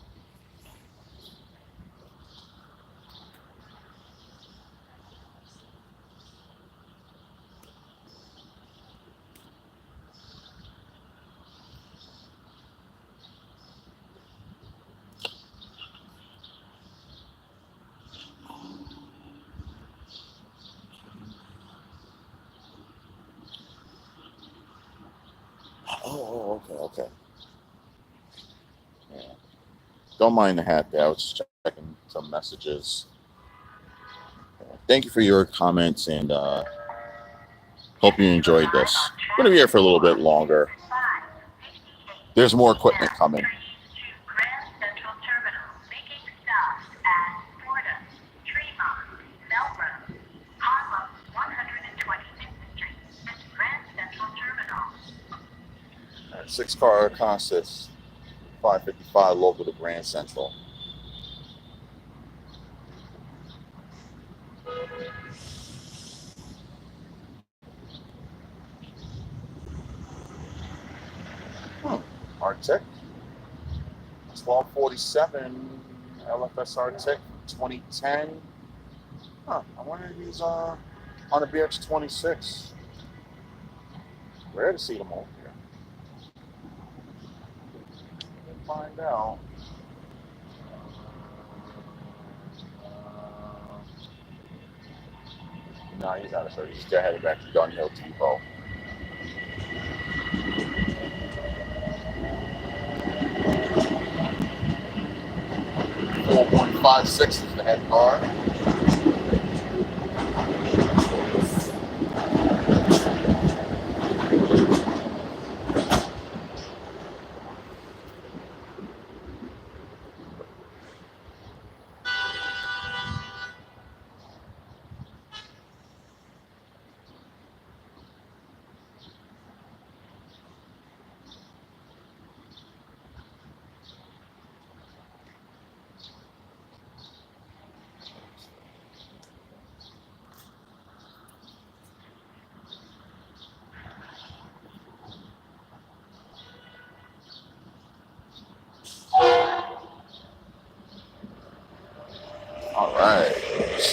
Oh, okay. Yeah. Don't mind the hat there. I was just checking some messages. Thank you for your comments, and hope you enjoyed this. I'm going to be here for a little bit longer. There's more equipment coming. Grand Central Terminal, making stops at Fordham, Tremont, Melrose, Harlem, 125th Street, and Grand Central Terminal. All right, 6-car Consus, 555 local to Grand Central. Arctic, 1247, LFS Arctic, 2010. I wonder if he's on a BX26. Rare to see them all here. We'll find out. No, he's out of service. He's still headed back to Gun Hill Depot. 4.56 is the head car.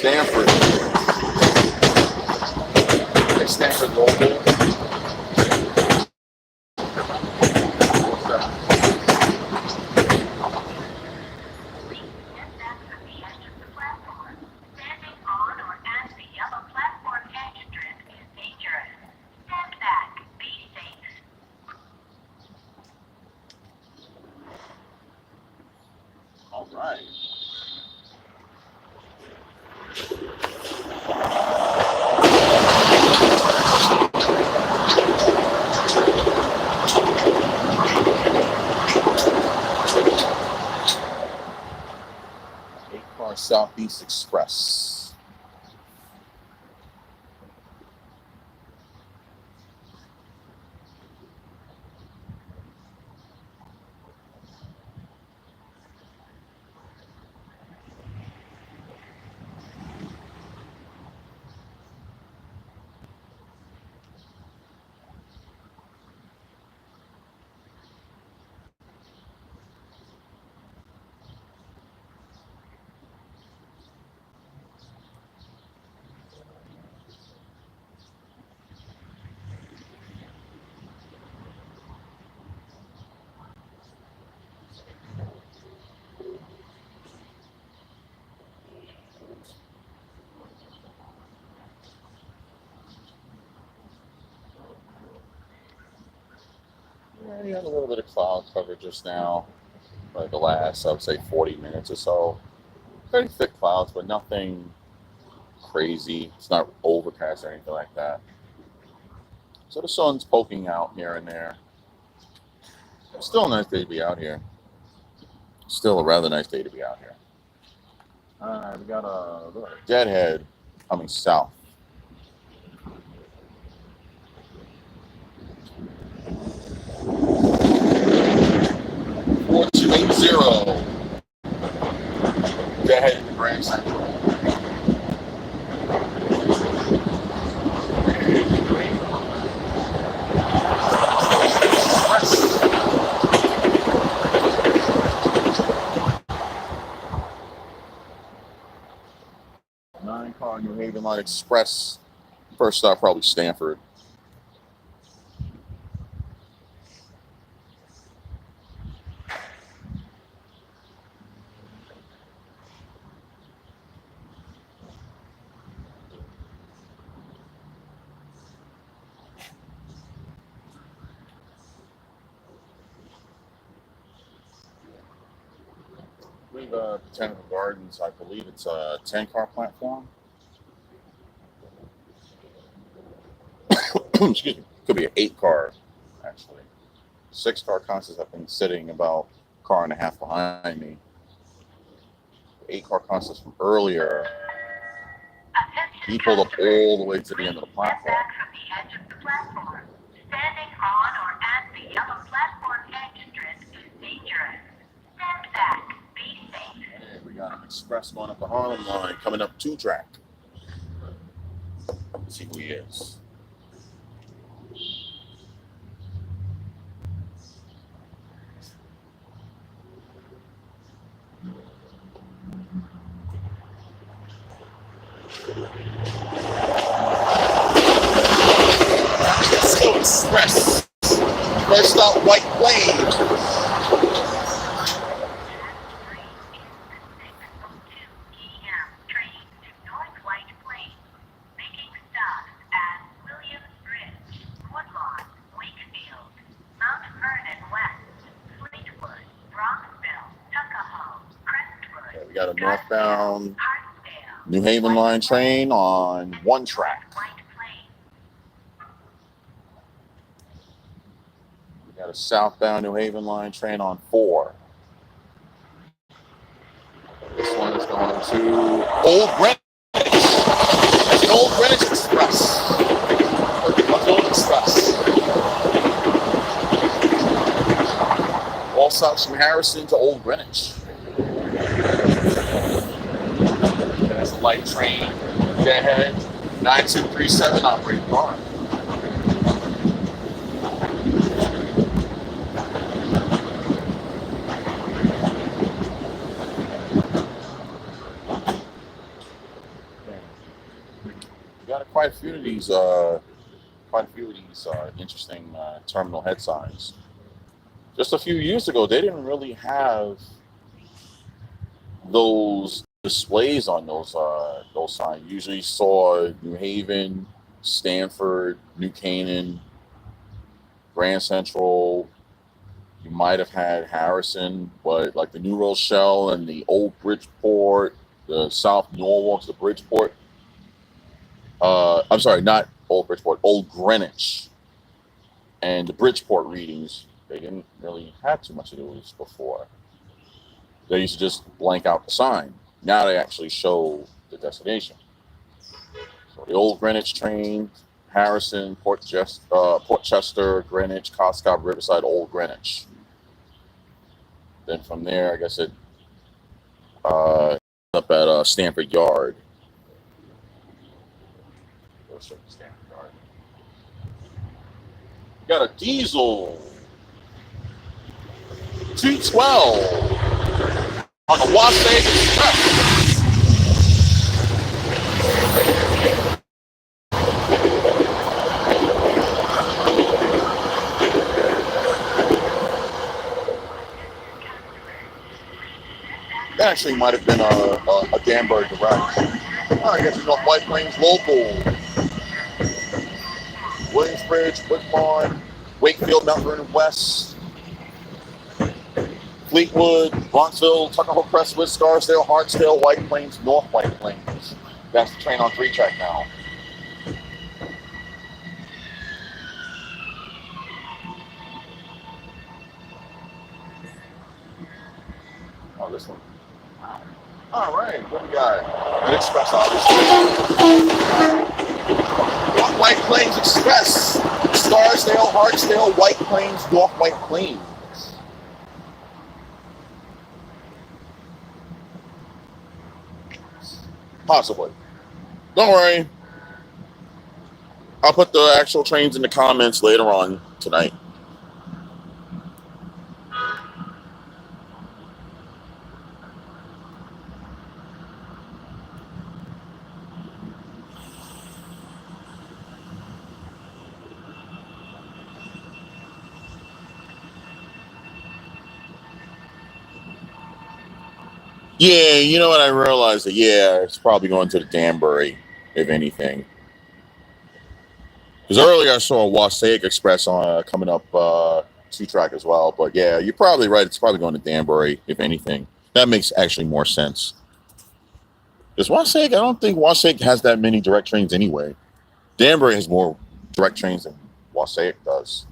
Stanford. Hey, Stanford local. What's that? Please step back from the edge of the platform. Standing on or at the yellow platform edge strip is dangerous. Stand back. Be safe. All right. Eight-car Southeast Express. Yeah, you had a little bit of cloud cover just now, like the last, I would say, 40 minutes or so. Very thick clouds, but nothing crazy. It's not overcast or anything like that. So the sun's poking out here and there. Still a nice day to be out here. Still a rather nice day to be out here. We got a deadhead coming south. Four two eight zero. Deadhead in the Grand Central. Nine-car New Haven Line Express. First stop, probably Stanford. I believe Botanical Gardens, I believe it's a 10-car platform. Excuse me. Could be an 8-car, actually. 6-car concerts have been sitting about a car and a half behind me. 8-car concerts from earlier. He pulled up all the way to the end of the platform. Step back from the edge of the platform. Standing on or at the yellow platform edge strip is dangerous. Stand back. Be safe. Hey, we got an express going up the Harlem Line, coming up 2-track. Let's see who he is. Go Express. First stop, White Plain. Okay, we got a northbound New Haven Line train on 1 track. We got a southbound New Haven Line train on 4. This one is going to Old Greenwich. That's the Old Greenwich Express. Old Express. All stops from Harrison to Old Greenwich. And that's a light train. Deadhead 9237 operating car. quite a few of these interesting terminal head signs. Just a few years ago, they didn't really have those displays on those signs. Usually saw New Haven, Stanford, New Canaan, Grand Central. You might have had Harrison, but like the New Rochelle and the Old Bridgeport, the South Norwalk, the Bridgeport. I'm sorry, not Old Bridgeport, Old Greenwich, and the Bridgeport readings. They didn't really have too much of those before. They used to just blank out the sign. Now they actually show the destination. So the Old Greenwich train, Harrison, Port Chester, Greenwich, Costco, Riverside, Old Greenwich. Then from there, I guess it up at Stanford Yard. Stanford Yard. Got a diesel 212 on the Wasatch Express. That actually might have been a Danbury direct. I guess it's White Plains local. Williamsbridge, Woodlawn, Wakefield, Mount Vernon West, Fleetwood, Bronxville, Tuckahoe Crestwood, Scarsdale, Hartsdale, White Plains, North White Plains. That's the train on 3-track now. Oh, this one. All right, what we got? An express, obviously. North White Plains Express. Scarsdale, Hartsdale, White Plains, North White Plains. Possibly. Don't worry. I'll put the actual trains in the comments later on tonight. Yeah, you know what? I realized that, yeah, it's probably going to the Danbury, if anything. Because earlier I saw a Wasatch Express on coming up 2-track as well. But yeah, you're probably right. It's probably going to Danbury, if anything. That makes actually more sense. Because Wasatch, I don't think Wasatch has that many direct trains anyway. Danbury has more direct trains than Wasatch does.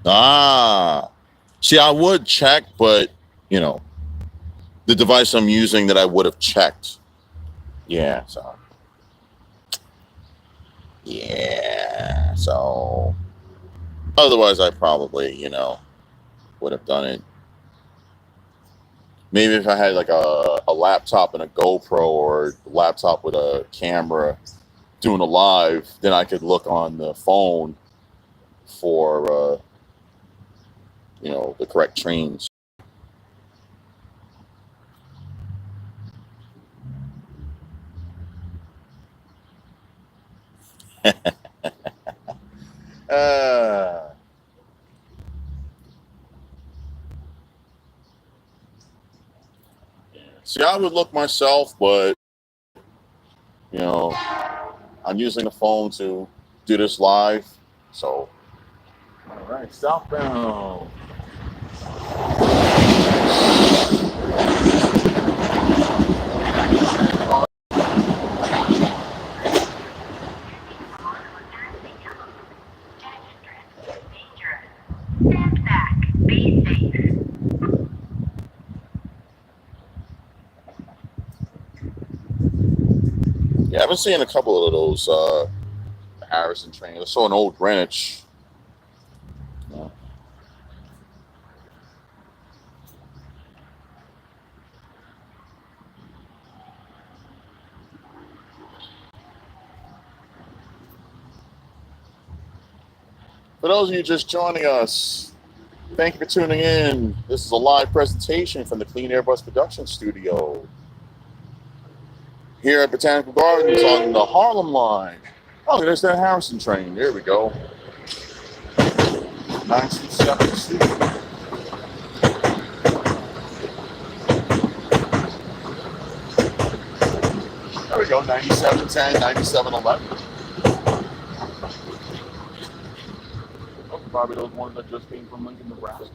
Ah, see, I would check, but you know, the device I'm using that I would have checked. Yeah, so yeah, so otherwise I probably, would have done it. Maybe if I had like a laptop and a GoPro or a laptop with a camera doing a live, then I could look on the phone for the correct trains. uh, See, I would look myself, but you know, I'm using the phone to do this live. So, all right, southbound. Stand back. Be safe. Yeah, I've been seeing a couple of those Harrison trains. I saw an old Greenwich. Uh, For those of you just joining us, thank you for tuning in. This is a live presentation from the Clean Air Bus Production Studio here at Botanical Gardens on the Harlem Line. Oh, there's that Harrison train. There we go. 927. There we go, 9710, 9711. Oh, probably those ones that just came from Lincoln, Nebraska.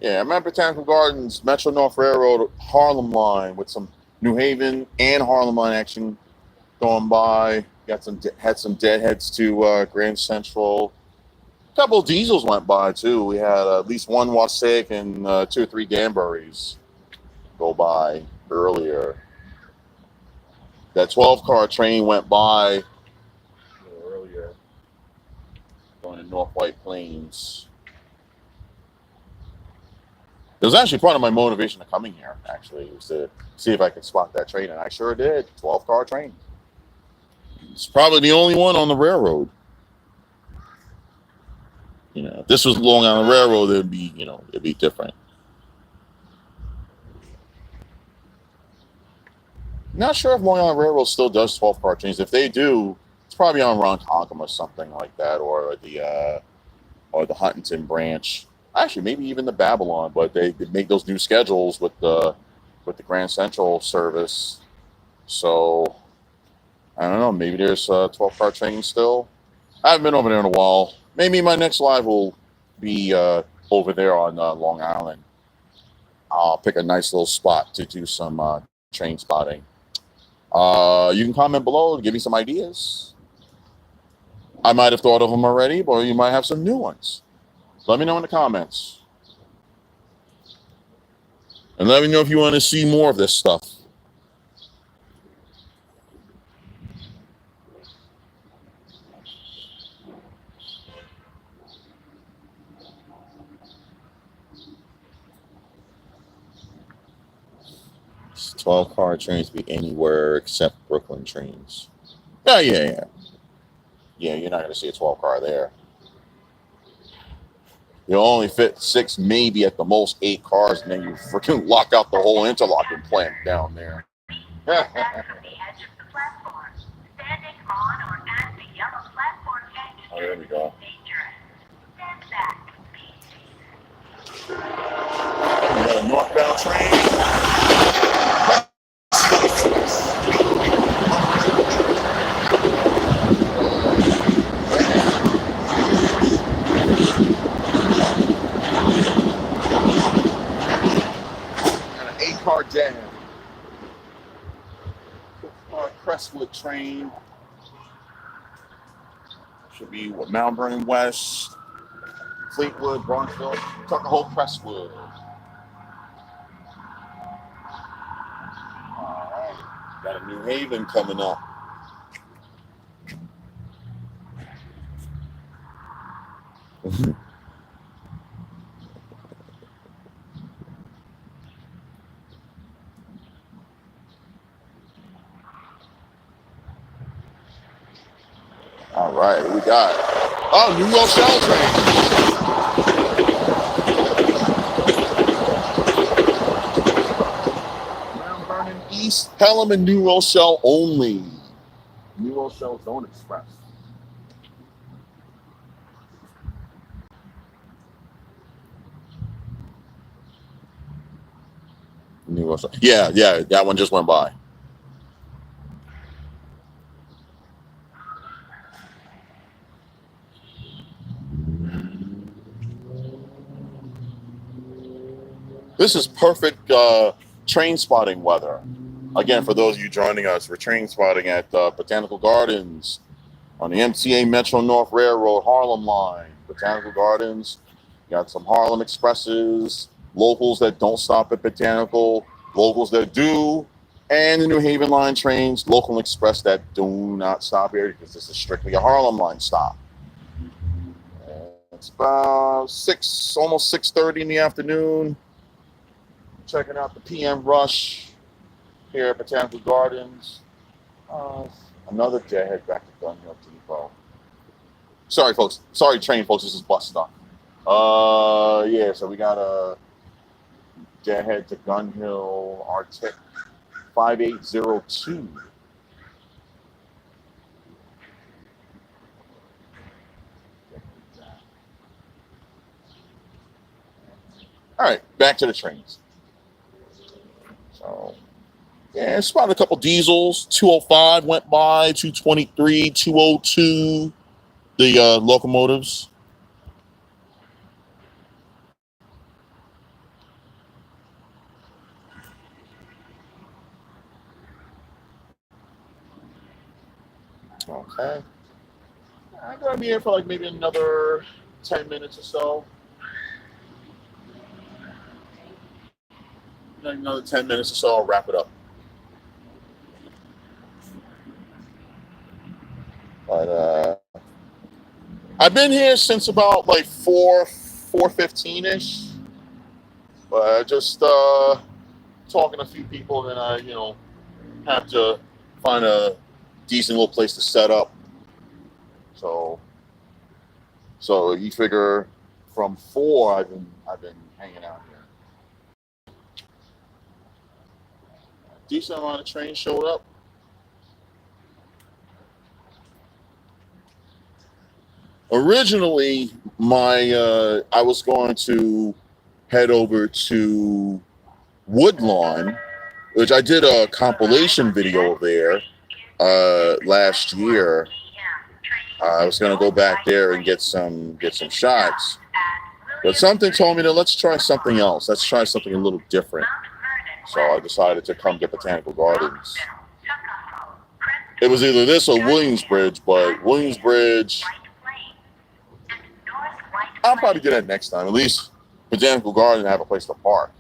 Yeah, I'm at Botanical Gardens, Metro North Railroad, Harlem Line, with some New Haven and Harlem Line action going by. Had some deadheads to Grand Central. A couple of diesels went by too. We had at least one Wasaic and 2 or 3 Danburys go by earlier. That 12-car train went by a little earlier, going to North White Plains. It was actually part of my motivation to coming here, actually, was to see if I could spot that train, and I sure did. 12-car train. It's probably the only one on the railroad. You know, if this was Long Island Railroad, it'd be different. Not sure if Long Island Railroad still does 12-car trains. If they do, it's probably on Ronkonkoma or something like that, or the Huntington branch. Actually, maybe even the Babylon, but they make those new schedules with the Grand Central service. So I don't know. Maybe there's a 12-car train still. I haven't been over there in a while. Maybe my next live will be over there on Long Island. I'll pick a nice little spot to do some train spotting. You can comment below and give me some ideas. I might have thought of them already, but you might have some new ones. Let me know in the comments. And let me know if you want to see more of this stuff. It's 12-car trains be anywhere except Brooklyn trains. Yeah. Yeah, you're not going to see a 12-car there. You'll only fit 6, maybe at the most 8 cars, and then you freaking lock out the whole interlocking plant down there. Back from the edge of the platform. Standing on or at the yellow platform edge Oh, there we go. is dangerous. Stand back. We got a northbound train. And an 8-car jam. 6-car Crestwood train. Should be Mount Vernon West, Fleetwood, Bronxville, Tucker Hope, Crestwood. All right, got a New Haven coming up. All right, we got New Rochelle train. Mount Vernon East, Pelham, and New Rochelle only. New Rochelle Zone Express. New Rochelle. Yeah, that one just went by. This is perfect train spotting weather. Again, for those of you joining us, we're train spotting at Botanical Gardens on the MTA Metro North Railroad Harlem Line. Botanical Gardens, got some Harlem Expresses, locals that don't stop at Botanical, locals that do, and the New Haven Line trains, local express that do not stop here because this is strictly a Harlem Line stop. And it's about almost 6:30 in the afternoon. Checking out the PM rush here at Botanical Gardens. Another deadhead back to Gun Hill Depot. Sorry, folks. Sorry, train folks. This is bus stuff. Yeah. So we got a deadhead to Gun Hill Arctic 5802. All right, back to the trains. So, yeah, it's about a couple diesels. 205 went by, 223, 202, the locomotives. Okay. I'm going to be here for like maybe another 10 minutes or so. Another 10 minutes or so, I'll wrap it up. But I've been here since about like 4:15ish. But I just talking to a few people, and I have to find a decent little place to set up. So you figure from 4 I've been hanging out here. Decent amount of trains showed up. Originally, I was going to head over to Woodlawn, which I did a compilation video there last year. I was going to go back there and get some shots, but something told me that let's try something else. Let's try something a little different. So I decided to come to Botanical Gardens. It was either this or Williamsbridge, but Williamsbridge, I'll probably get it next time. At least Botanical Gardens have a place to park.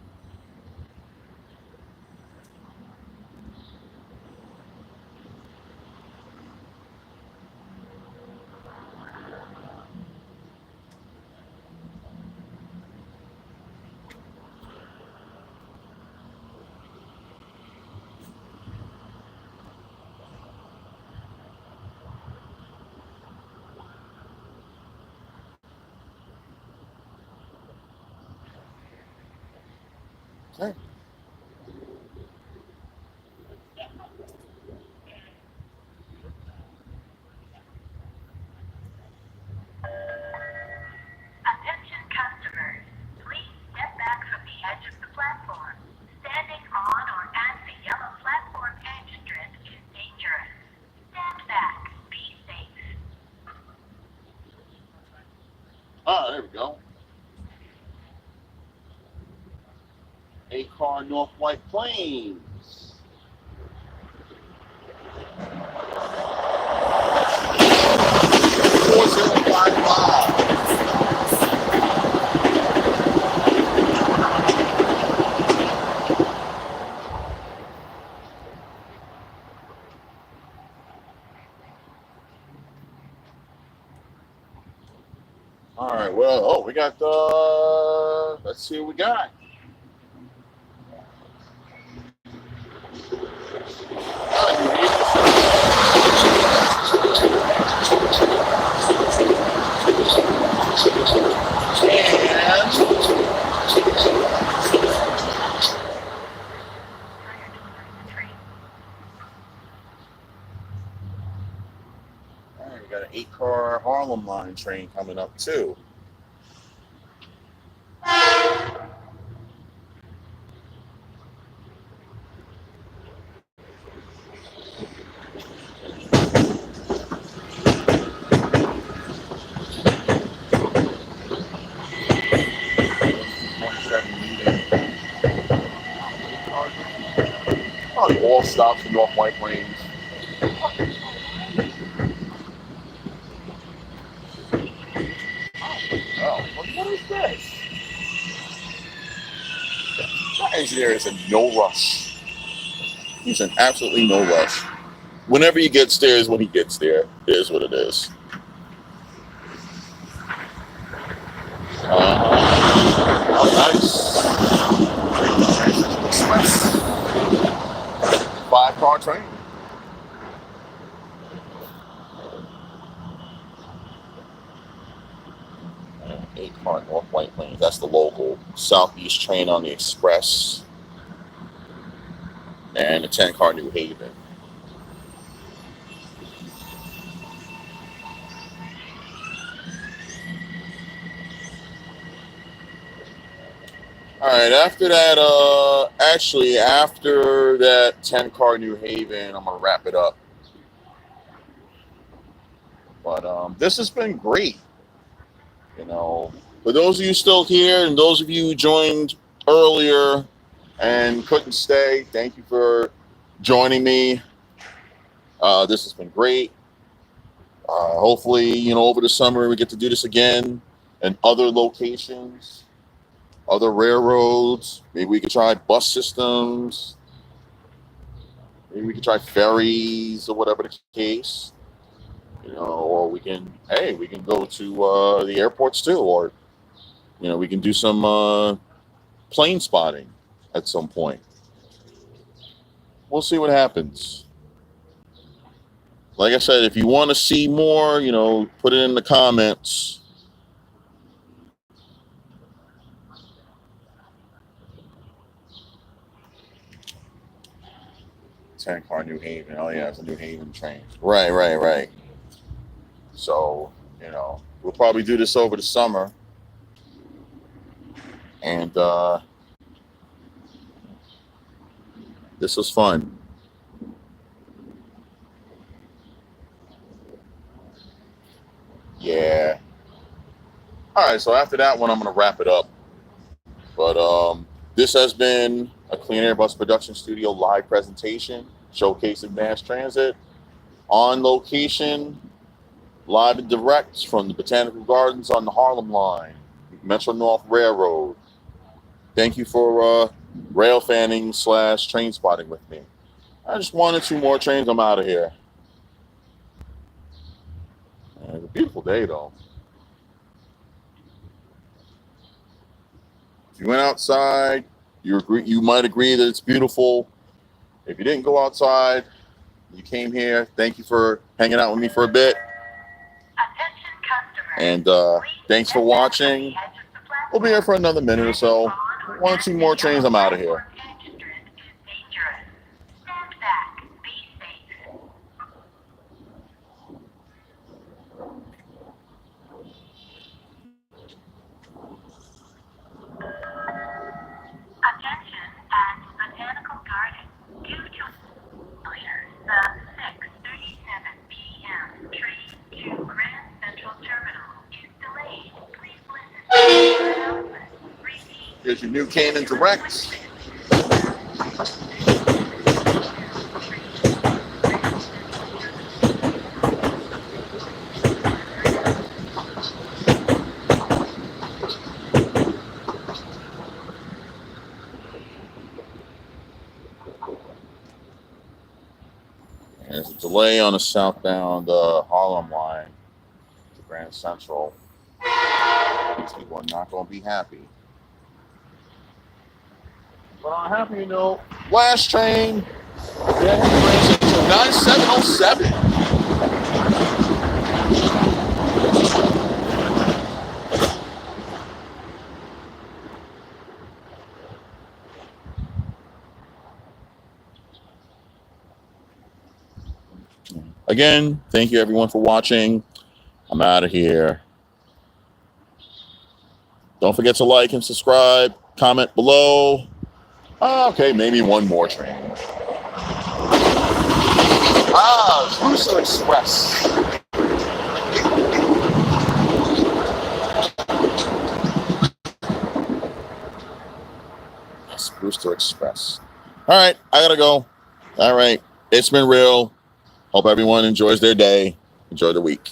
Okay. Attention customers, please step back from the edge of the platform. Standing on or at the yellow platform edge strip is dangerous. Stand back. Be safe. There we go. 8-car North White Plains. All right, well, we got let's see what we got. We got an 8-car Harlem Line train coming up too. Probably all stops in North White Plains. Oh, what is this? That engineer is in no rush. He's in absolutely no rush. Whenever he gets there is when he gets there. It is what it is. Oh, nice. Express 5-car train. And 8-car North White Plains. That's the local. Southeast train on the Express. And the 10-car New Haven. All right, after that, actually, after that 10-car New Haven, I'm going to wrap it up. But this has been great. You know, for those of you still here and those of you who joined earlier and couldn't stay, thank you for joining me. This has been great. Hopefully, you know, over the summer we get to do this again in other locations, other railroads. Maybe we could try bus systems. Maybe we could try ferries or whatever the case. You know, or we can go to the airports too, or you know, we can do some plane spotting at some point. We'll see what happens. Like I said, if you want to see more, you know, put it in the comments. Car New Haven. Oh yeah, it's a New Haven train. Right. So, you know, we'll probably do this over the summer. And this was fun. Yeah. All right, so after that one, I'm going to wrap it up. But this has been a Clean Air Bus Production Studio live presentation showcasing mass transit on location, live and direct from the Botanical Gardens on the Harlem Line, Metro North Railroad. Thank you for Railfanning / train spotting with me. I just 1 or 2 more trains. I'm out of here. It's a beautiful day, though. If you went outside, you might agree that it's beautiful. If you didn't go outside, you came here. Thank you for hanging out with me for a bit. And thanks for watching. We'll be here for another minute or so. 1 or 2 more trains. I'm out of here. Attention at Botanical Gardens. Due to the 6:37 p.m. train to Grand Central Terminal is delayed. Please listen to the announcement. Repeat. Here's your new Canaan Direct. There's a delay on the southbound Harlem Line to Grand Central. These people are not going to be happy. But on a happy note, last train, brings it to 9707. Again, thank you everyone for watching. I'm out of here. Don't forget to like and subscribe. Comment below. Okay, maybe 1 more train. Brewster Express. Yes, Brewster Express. All right, I gotta go. All right, it's been real. Hope everyone enjoys their day. Enjoy the week.